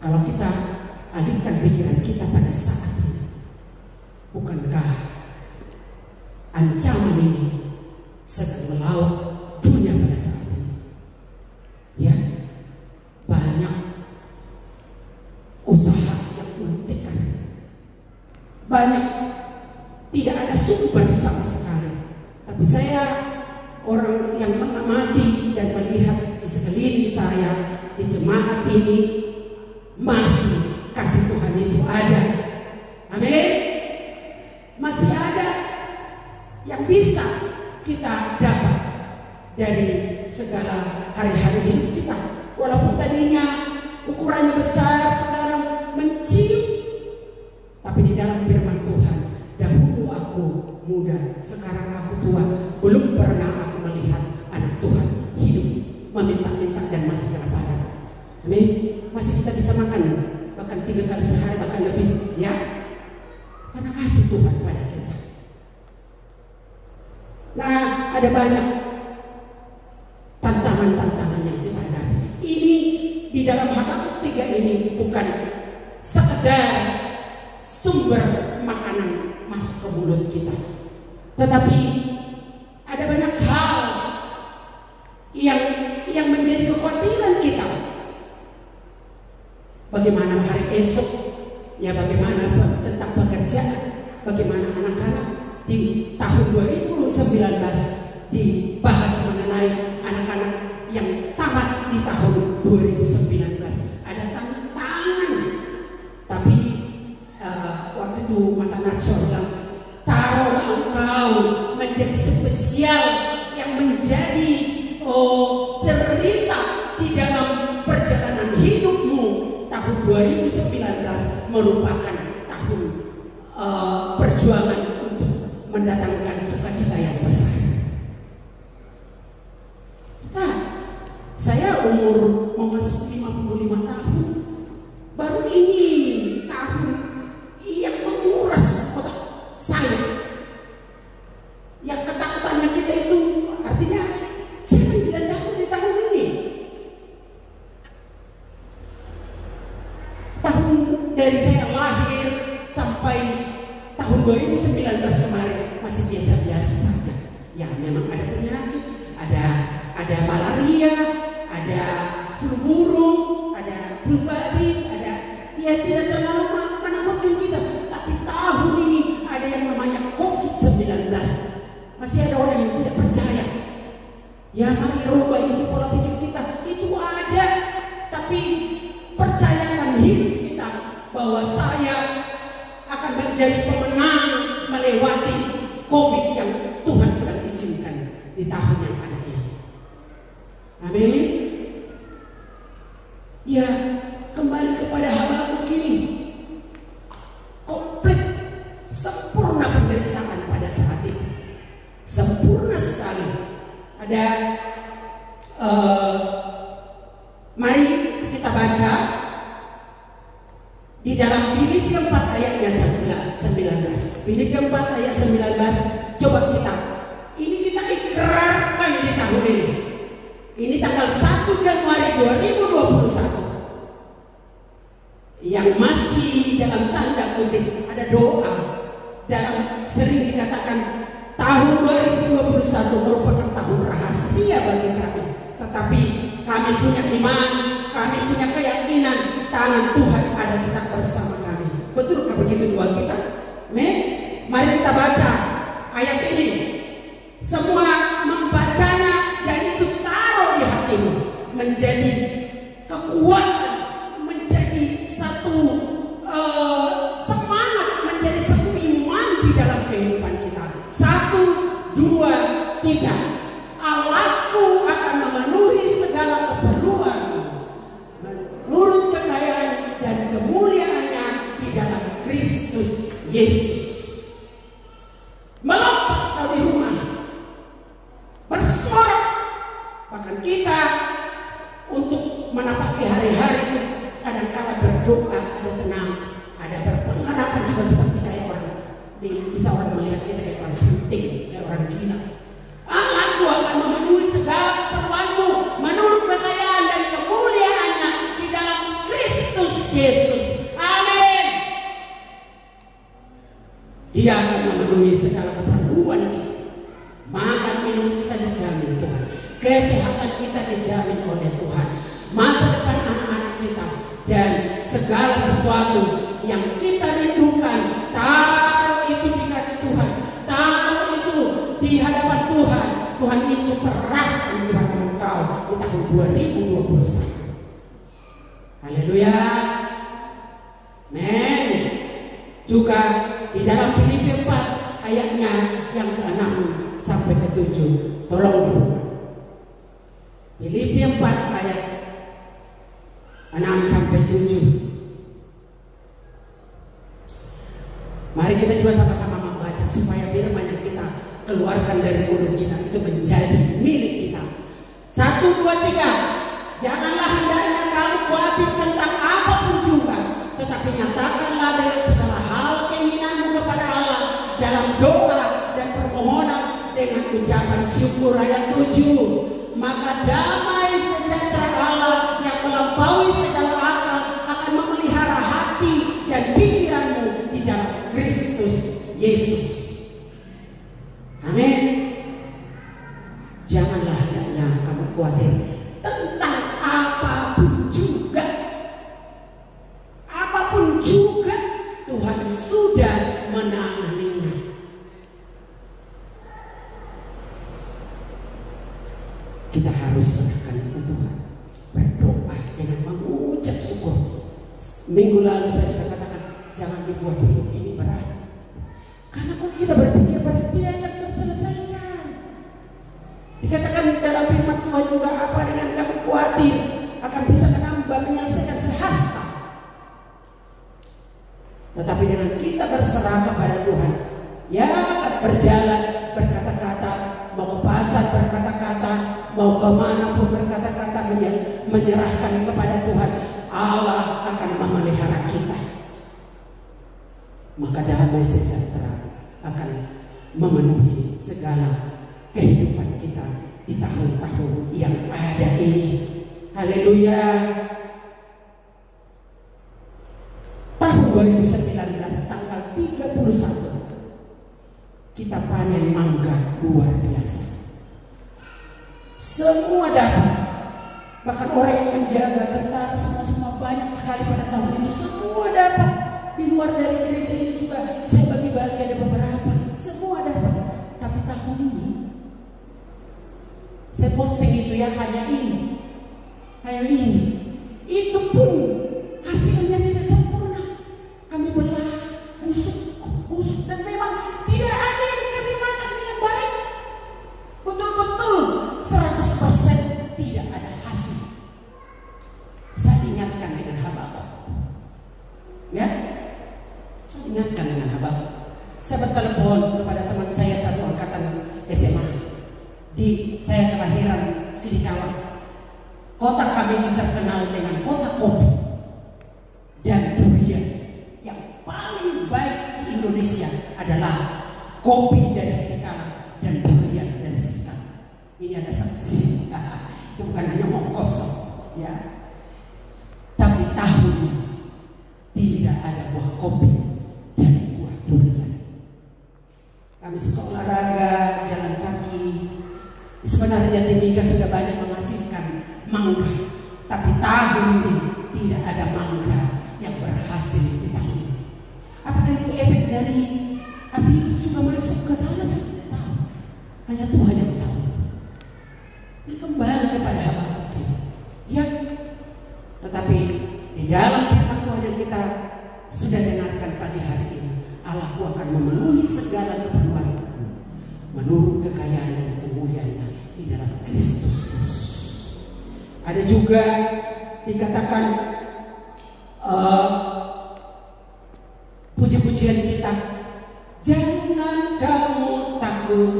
Kalau kita alihkan pikiran kita pada saat ini, bukankah ancaman ini sedang melaut dunia pada saat ini? Ya, banyak banyak tidak ada sumber sama sekali. Tapi saya orang yang mengamati dan melihat di sekeliling saya, di jemaat ini, masih kasih Tuhan itu ada. Amin. Masih ada yang bisa kita dapat dari segala hari-hari hidup kita. Walaupun tadinya ukurannya besar, sekarang mencium. Tapi di dalam firman Tuhan, dahulu aku muda, sekarang aku tua, belum pernah aku melihat anak Tuhan hidup, meminta-minta dan mati kelaparan. Amin. Masih kita bisa makan, bahkan 3 kali sehari, bahkan lebih, ya. Karena kasih Tuhan pada kita. Nah, ada banyak tantangan-tantangan yang kita hadapi. Ini di dalam Habakuk 3 ini bukan sekedar sumber makanan masuk ke mulut kita, tetapi ada banyak hal yang menjadi kekhawatiran kita. Bagaimana hari esok, ya bagaimana tentang pekerjaan, bagaimana anak-anak di tahun 2019 dibahas mengenai anak-anak yang tamat di tahun 2019. Ada tantangan, tapi waktu itu Mata Natsor bilang, taruhlah engkau menjadi spesial yang menjadi cerita di dalam perjalanan hidupmu. Tahun 2019 merupakan tahun perjuangan untuk mendatangkan sukacita yang besar. Nah, saya umur memasuki 55 tahun, baru ini tahun yang menguras otak saya. Yang ketakutannya kita itu artinya siapa yang tidak takut di tahun ini? Tahun dari saya lahir sampai tahun 2019 kemarin masih biasa-biasa saja. Ya memang ada penyakit, ada malaria, ada flu burung, ada flu babi, ada ya tidak terlalu menakutkan kita. Tapi tahun ini ada yang namanya COVID-19. Masih ada orang yang tidak percaya. Ya mari rubah itu pola pikir kita, itu ada. Tapi percayakan hidup kita bahwa saya akan menjadi pemenang melewati COVID yang Tuhan sedang izinkan di tahun yang ada ini. Amin. Ya, kembali kepada Habakuk ini, komplit sempurna pemberitaan pada saat itu, sempurna sekali. Ada mari kita baca di dalam Filipi 4 ayatnya 19. Filipi 4 ayat 19. Coba ini kita ikrarkan di tahun ini. Ini tanggal 1 Januari 2021. Yang masih dalam tanda kutip ada doa. Dalam sering dikatakan tahun 2021 merupakan tahun rahasia bagi kami. Tetapi kami punya iman, kami punya keyakinan tangan Tuhan ada tetap bersama kami. Betulkah begitu doa kita? Mari kita baca ayat ini. Semua membacanya dan itu taruh di hatimu, menjadi kekuatan, menjadi satu semangat, menjadi satu iman di dalam kehidupan kita. 1, 2, 3. Allahku akan memenuhi segala keperluan menurut kekayaan dan kemuliaannya di dalam Kristus Yesus. Melompat kau di rumah, bersorak. Bahkan kita untuk menapaki hari-hari itu kadang-kala berdoa, ada tenang, ada berpengharapan juga seperti kayak orang bisa orang melihat kita kayak orang sinting, kayak orang gila. Allahku akan memenuhi segala keperluanmu menurut kekayaan dan kemuliaannya di dalam Kristus Yesus. Amin. Dia akan memenuhi segala keperluan kita. Makan minum kita dijamin Tuhan. Kesehatan kita dijamin oleh Tuhan. Masa depan anak-anak kita dan segala sesuatu yang kita rindukan 2021. Haleluya. Men. Juga di dalam Filipi 4 ayatnya yang ke-6 sampai ke-7. Tolong dibuka. Filipi 4 ayat 6 sampai 7. Mari kita juga sama-sama membaca supaya firman yang kita keluarkan dari mulut kita itu menjadi milik kita. 1, 2, 3. Janganlah hendaknya kamu khawatir tentang apapun juga, tetapi nyatakanlah dengan segala hal keinginanmu kepada Allah dalam doa dan permohonan dengan ucapan syukur. Ayat 7. Maka damai sejahtera Allah yang melampaui segala akal akan memelihara hati dan pikiranmu di dalam Kristus Yesus. Amin. Janganlah hendaknya kamu khawatir tentang apapun juga. Apapun juga Tuhan sudah menanganinya. Kita harus serahkan ke Tuhan, berdoa dengan mengucap syukur. Minggu lalu saya sudah katakan, jangan dibuat hidup ini berat. Karena kalau kita berpikir berat, tidak akan terselesaikan. Dikatakan dalam firman Tuhan juga, apa dengan kamu khawatir akan bisa menambah menyelesaikan sehasta. Tetapi dengan kita berserah kepada Tuhan, ya akan berjalan berkata-kata, mau ke pasar berkata-kata, mau kemana pun berkata-kata, menyerahkan kepada Tuhan, Allah akan memelihara kita. Maka damai sejahtera akan memenuhi segala kehidupan kita di tahun-tahun yang ada ini. Haleluya. Tahun 2019 tanggal 31 kita panen mangga luar biasa. Semua dapat. Bahkan orang yang menjaga, tentara, semua banyak sekali pada tahun itu. Semua dapat. Di luar dari gereja ini juga saya bagi-bagi, ada beberapa. Semua dapat. Tapi tahun ini saya posting itu ya, hanya ini. Itu pun hasilnya tidak sempurna. Kami belah, busuk, dan memang tidak ada yang kami makan dengan baik. Betul-betul 100% tidak ada hasil. Saya ingatkan dengan Habakuk. Ya, saya ingatkan dengan Habakuk. Saya bertelepon kepada teman saya satu angkatan SMA. Saya kelahiran Sidikawan. Kota kami ini terkenal dengan kota kopi dan durian. Yang paling baik di Indonesia adalah kopi dari Sidikawan dan durian dari Sidikawan. Ini ada saksi. Itu bukan hanya ngomong kosong, ya. Tapi tahun ini tidak ada buah kopi dan buah durian. Kami suka olahraga, jalan kaki. Sebenarnya Timika sudah banyak menghasilkan mangga, tapi tahun ini tidak ada mangga yang berhasil di tahun ini. Apakah itu efek dari api sudah masuk ke sana? Saya tidak tahu. Hanya Tuhan yang tahu. Ini kembali kepada Habakuk. Ya, tetapi di dalam firman Tuhan yang kita sudah dengarkan pagi hari ini, Allahku akan memenuhi segala keperluan menurut kekayaan dan kemuliaannya di dalam Kristus Yesus. Ada juga dikatakan puji-pujian kita, jangan kamu takut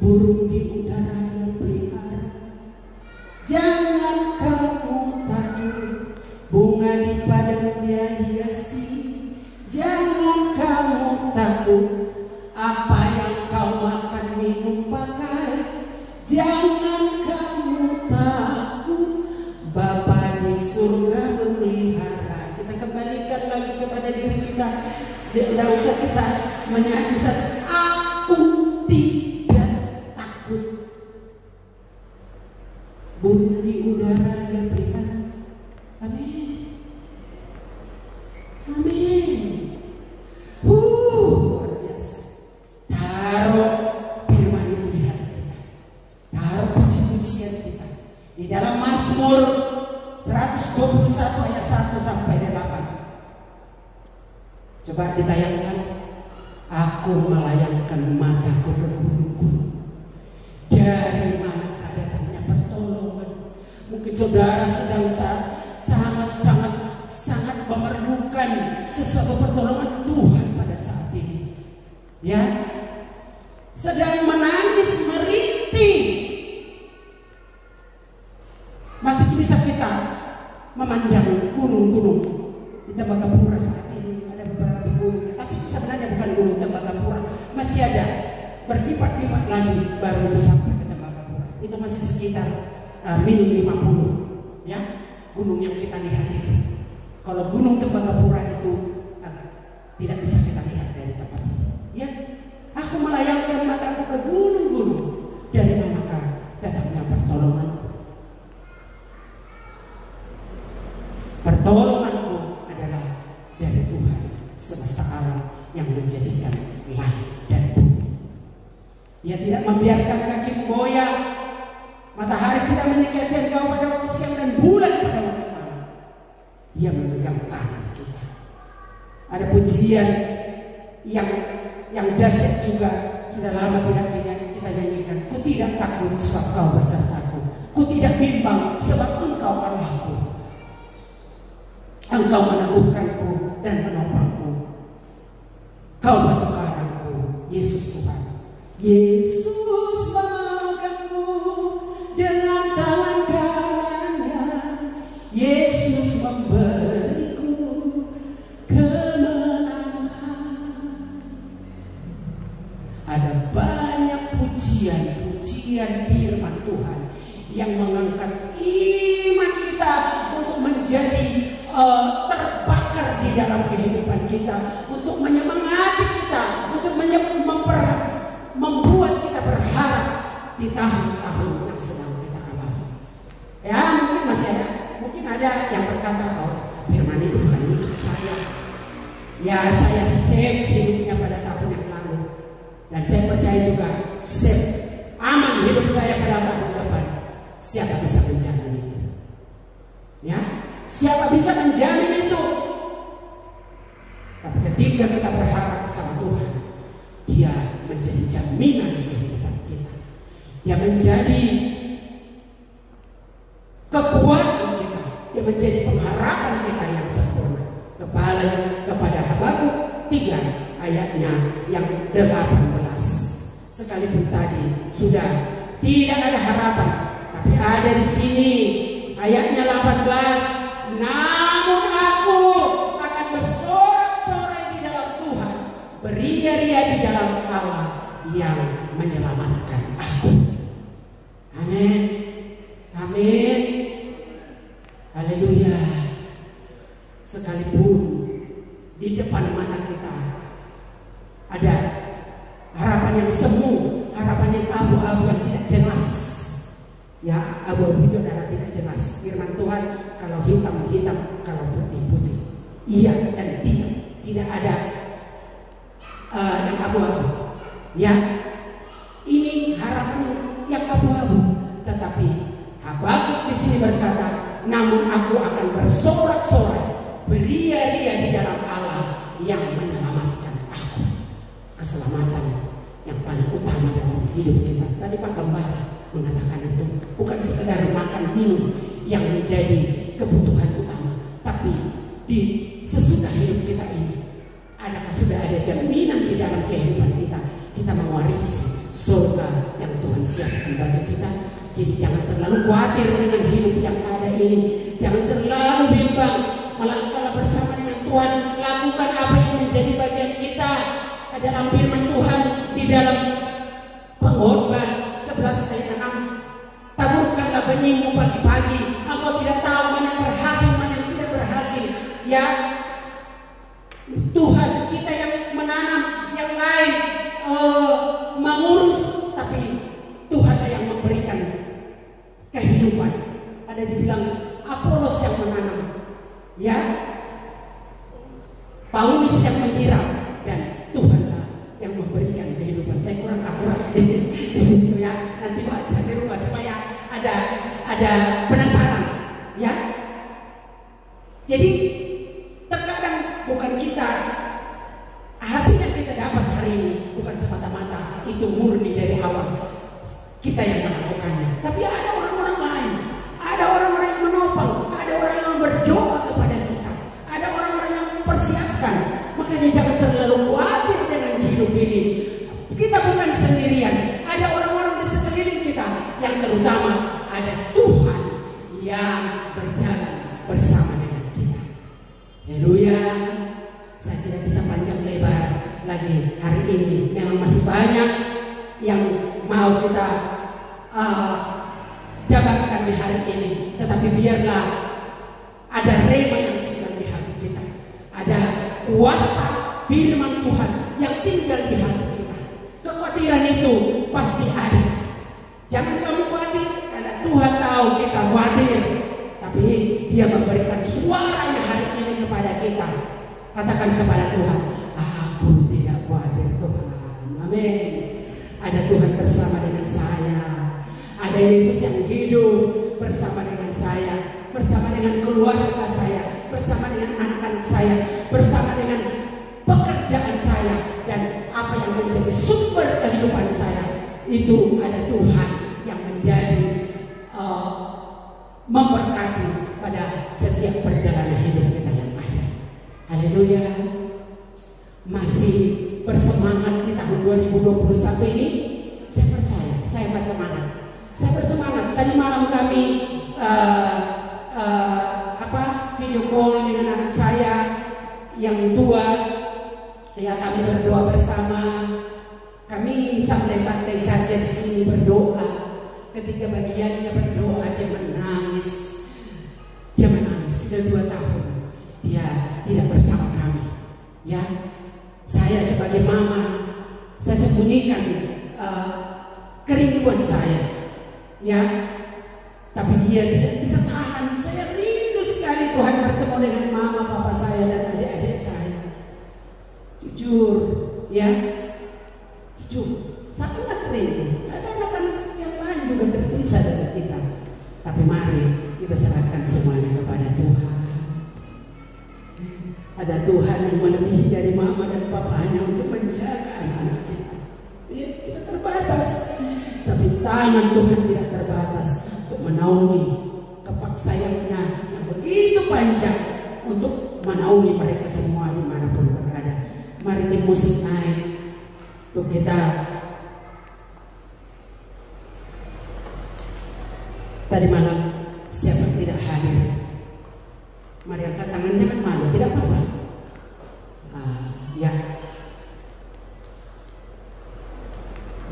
burung di udara yang pelihara, jangan kamu takut bunga di padang dia hiasi, jangan kamu takut apa yang kau makan minum pakai, jangan kamu takut Bapa di surga memelihara. Kita kembalikan lagi kepada diri kita. Tidak usah kita menyanyi, aku tidak takut burung di udara yang pelihara. Amin. Amin. Luar biasa. Taruh firman itu di hati kita. Taruh puji-pujian kita di dalam Aku melayangkan mataku ke gunung-gunung. Dari manakah datangnya pertolongan? Mungkin saudara sedang sangat memerlukan sesuatu pertolongan Tuhan pada saat ini. Ya, sedang menangis merintih. Masih bisa kita memandang gunung-gunung di Tembagapura saat ini. Ada beberapa gunung, tapi itu sebenarnya bukan gunung Tembagapura. Masih ada berlipat-lipat lagi baru itu sampai ke Tembagapura. Itu masih sekitar min 50, ya, gunung yang kita lihat itu. Kalau gunung Tembagapura itu tidak bisa kita lihat dari tempat ini. Ya, aku melayangkan mataku ke gunung-gunung. Dari manakah datangnya pertolonganku? Pertolonganku adalah dari Tuhan semesta alam yang menjadikan langit dan bumi. Dia tidak membiarkan kaki goyang, matahari tidak menyekat engkau pada waktu siang dan bulan pada waktu malam. Dia memegang tangan kita. Ada pujian yang dahsyat juga, sudah lama tidak kita nyanyikan. Ku tidak takut sebab kau besertaku. Ku tidak bimbang sebab engkau Allahku. Engkau meneguhkanku dan menopangku. Kau batu karangku, Yesus Tuhan. Yesus memegangku dengan tangan kanannya. Yesus memberiku kemenangan. Ada banyak pujian firman Tuhan yang mengangkat iman kita untuk menjadi terbakar di dalam kehidupan kita, untuk menyemangati kita, untuk membuat kita berharap di tahun-tahun yang sedang kita alami. Ya, mungkin ada yang berkata, oh, firman itu bukan hidup saya. Ya, saya save hidupnya pada tahun yang lalu, dan saya percaya juga save aman hidup saya pada tahun depan. Siapa bisa menjamin itu? Ya, siapa bisa menjamin itu? Tapi ketika kita berharap sama Tuhan, Dia menjadi jaminan kehidupan kita. Dia menjadi kekuatan kita. Dia menjadi pengharapan kita yang sempurna. Kepada Habakuk 3 ayatnya yang 18. Sekalipun tadi sudah tidak ada harapan, tapi ada di sini ayatnya 18. Namun aku akan bersorak-sorai di dalam Tuhan, beria-ria di dalam Allah yang menyelamatkan aku. Amin. Amin. Haleluya. Sekalipun di depan mata kita ada harapan yang semu, harapan yang abu-abu yang tidak jelas. Ya, abu-abu itu adalah tidak jelas. Firman Tuhan kalau hitam-hitam, kalau putih-putih. Iya dan tidak ada yang abu-abu. Ya, ini harapan yang abu-abu. Tetapi Habakuk di sini berkata, namun aku akan bersorak-sorai, beria-ria di dalam Allah yang menyelamatkan aku. Keselamatan yang paling utama dalam hidup kita. Tadi Pak Gembala mengatakan itu bukan sekedar makan minum yang menjadi kebutuhan utama, tapi di sesudah hidup kita ini, adakah sudah ada jaminan di dalam kehidupan kita mewarisi surga yang Tuhan siapkan bagi kita. Jadi jangan terlalu khawatir dengan hidup yang ada ini, jangan terlalu bimbang, melangkahlah bersama dengan Tuhan, lakukan apa yang menjadi bagian kita. Dalam firman Tuhan di dalam Pengkhotbah 11 ayat 6, taburkanlah benihmu pagi-pagi, engkau tidak tahu mana yang berhasil, mana yang tidak berhasil. Ya, Tuhan kita yang menanam, yang lain mengurus, tapi Tuhanlah yang memberikan kehidupan. Ada dibilang Apolos yang menanam, ya, Paulus yang menyiram, dan Tuhanlah yang memberikan kehidupan. Saya kurang itu murni dari awal kita yang melakukannya. Tapi ada orang-orang lain, ada orang-orang yang menopang, ada orang yang berdoa kepada kita, ada orang-orang yang mempersiapkan. Makanya jangan terlalu khawatir dengan hidup ini. Kita bukan sendirian, ada orang-orang di sekeliling kita, yang terutama ada Tuhan yang berjalan bersama dengan kita. Haleluya. Saya tidak bisa panjang lebar lagi hari ini. Memang masih banyak yang mau kita jabarkan di hari ini, tetapi biarlah ada rema yang tinggal di hati kita, ada kuasa firman Tuhan yang tinggal di hati kita. Kekhawatiran itu pasti ada. Jangan kamu khawatir, karena Tuhan tahu kita khawatir, tapi Dia memberikan suaranya hari ini kepada kita. Katakan kepada Tuhan, aku tidak khawatir Tuhan. Amin. Ada Tuhan bersama dengan saya. Ada Yesus yang hidup bersama dengan saya, bersama dengan keluarga saya, bersama dengan anak-anak saya, bersama dengan pekerjaan saya, dan apa yang menjadi sumber kehidupan saya. Itu ada Tuhan yang menjadi memberkati pada setiap perjalanan hidup kita yang ada. Haleluya. Masih bersemangat di tahun 2021 ini. Saya percaya, saya bersemangat. Saya bersemangat. Tadi malam kami video call dengan anak saya yang tua. Ya, kami berdoa bersama. Kami santai-santai saja di sini berdoa. Ketika bagiannya berdoa, dia menangis. Dia menangis. Sudah 2 tahun dia tidak bersama kami. Ya, saya sebagai mama, saya sembunyikan kerinduan saya. Ya, tapi dia tidak bisa tahan. Saya rindu sekali Tuhan bertemu dengan mama, papa saya dan adik-adik saya. Jujur, ya, jujur, sangat rindu. Ada anak-anak yang lain juga terpisah dari kita. Tapi mari kita serahkan semuanya kepada Tuhan. Ada Tuhan yang melebihi dari mama dan papanya untuk menjaga anak-anak kita. Ya, kita terbatas, tapi tangan Tuhan tidak terbatas untuk menaungi kepak sayapnya yang begitu panjang untuk menaungi mereka semua dimanapun berada. Mari tim musik naik untuk kita. Tadi malam siapa tidak hadir? Mari angkat tangan, jangan malu, tidak apa-apa. Ya.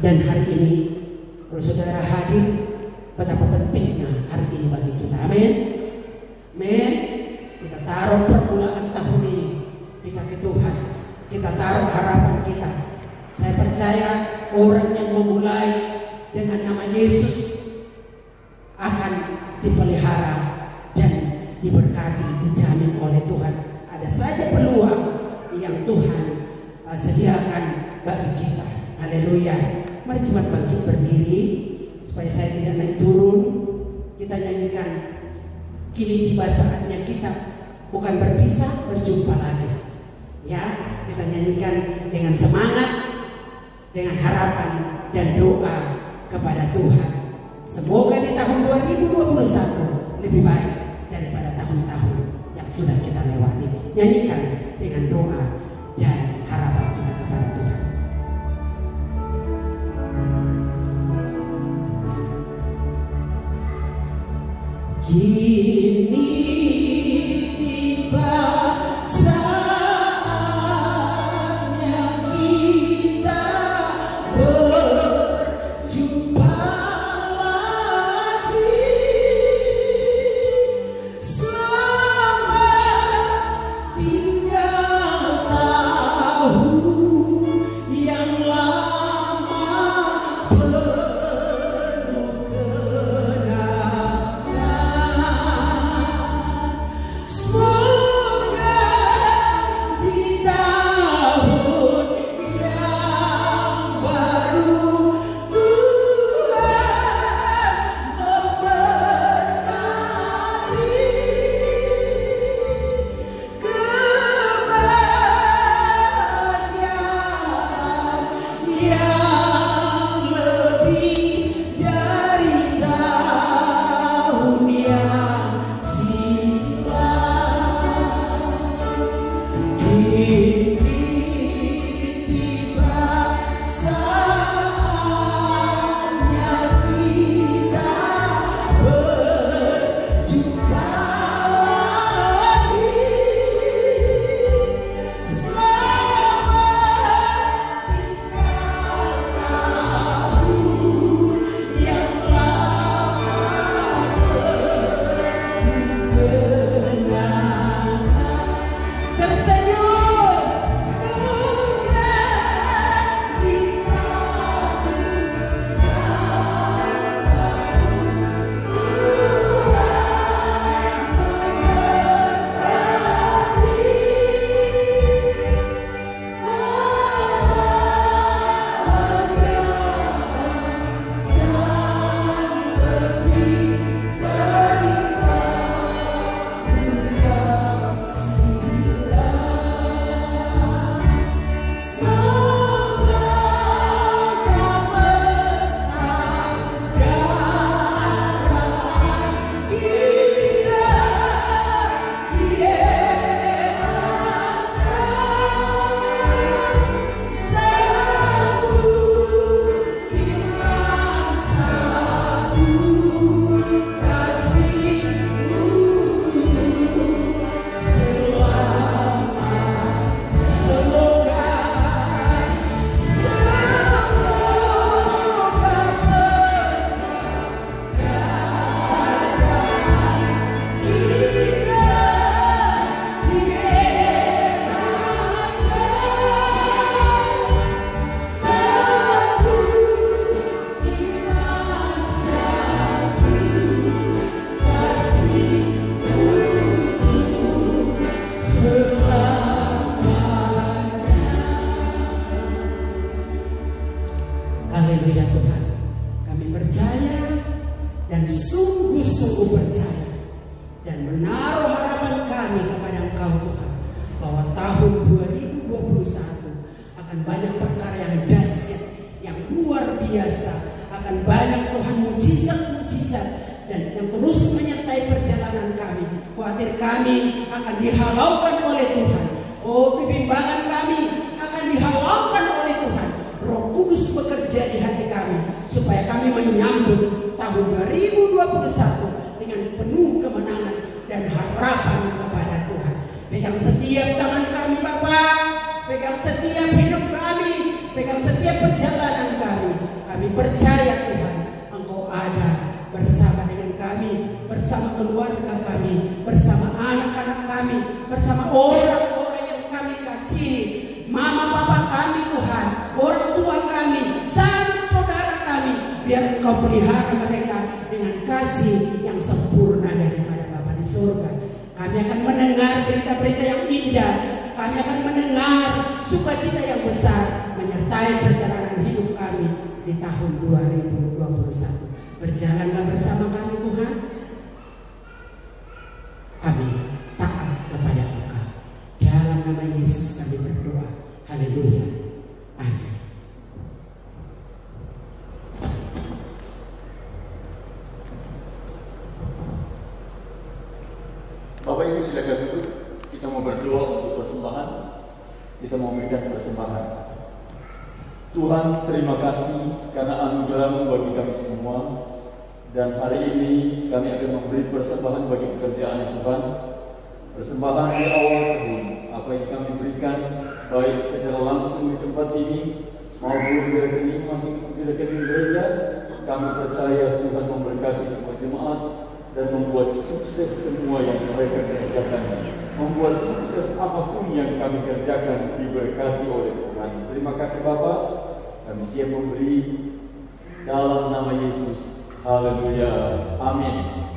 Dan hari ini, kalau saudara hadir, betapa pentingnya hari ini bagi kita. Amin. Amin. Kita taruh permulaan tahun ini di kaki Tuhan. Kita taruh harapan kita. Saya percaya orang yang memulai dengan nama Yesus akan dipelihara dan diberkati, dijamin oleh Tuhan. Ada saja peluang yang Tuhan sediakan bagi kita. Haleluya. Mari cepat bangkit berdiri supaya saya tidak naik turun. Kita nyanyikan kini tiba saatnya kita bukan berpisah, berjumpa lagi. Ya, kita nyanyikan dengan semangat, dengan harapan dan doa kepada Tuhan. Semoga di tahun 2021 lebih baik daripada tahun-tahun yang sudah kita lewati. Nyanyikan dengan doa dan harapan kita kepada Tuhan. Kini tiba saatnya kita berjumpa lagi. Selamat tinggal tahun yang lama penuh kebahagiaan yang Haleluya Tuhan. Kami percaya dan sungguh-sungguh percaya dan menaruh harapan kami kepada Engkau Tuhan, bahwa tahun 2021 akan banyak perkara yang dahsyat, yang luar biasa, akan banyak Tuhan mujizat-mujizat dan yang terus menyertai perjalanan kami. Khawatir kami akan dihalaukan oleh Tuhan. Oh, kebimbangan kami akan dihalaukan oleh Tuhan. Roh Kudus bekerja di hati kami supaya kami menyambut tahun 2021 dengan penuh kemenangan dan harapan kepada Tuhan. Pegang setiap tangan kami Bapa, pegang setiap hidup kami, pegang setiap perjalanan kami. Kami percaya Tuhan, Engkau ada bersama dengan kami, bersama keluarga kami, bersama anak-anak kami, bersama orang-orang yang kami kasihi, mama papa kami Tuhan, orang tua kami, sanak saudara kami. Biar Engkau pelihara mereka dengan kasih yang sempurna daripada Bapa di surga. Kami akan mendengar berita-berita yang indah, kami akan mendengar sukacita yang besar menyertai perjalanan hidup kami di tahun 2021. Berjalanlah bersama kami Tuhan. Kami taat kepada Engkau. Dalam nama Yesus kami berdoa. Haleluya. Amin. Bapak Ibu silakan duduk. Kita mau berdoa untuk persembahan. Kita mau memberikan persembahan. Tuhan, terima kasih karena anugerah-Mu bagi kami semua. Dan hari ini kami akan memberi persembahan bagi pekerjaan Tuhan. Persembahan di awal tahun, apa yang kami berikan baik secara langsung di tempat ini maupun di rekening masing-masing di rekening gereja. Kami percaya Tuhan memberkati semua jemaat dan membuat sukses semua yang mereka kerjakan. Membuat sukses apapun yang kami kerjakan diberkati oleh Tuhan. Terima kasih Bapak. Kami siap memberi dalam nama Yesus. Haleluya. Amin.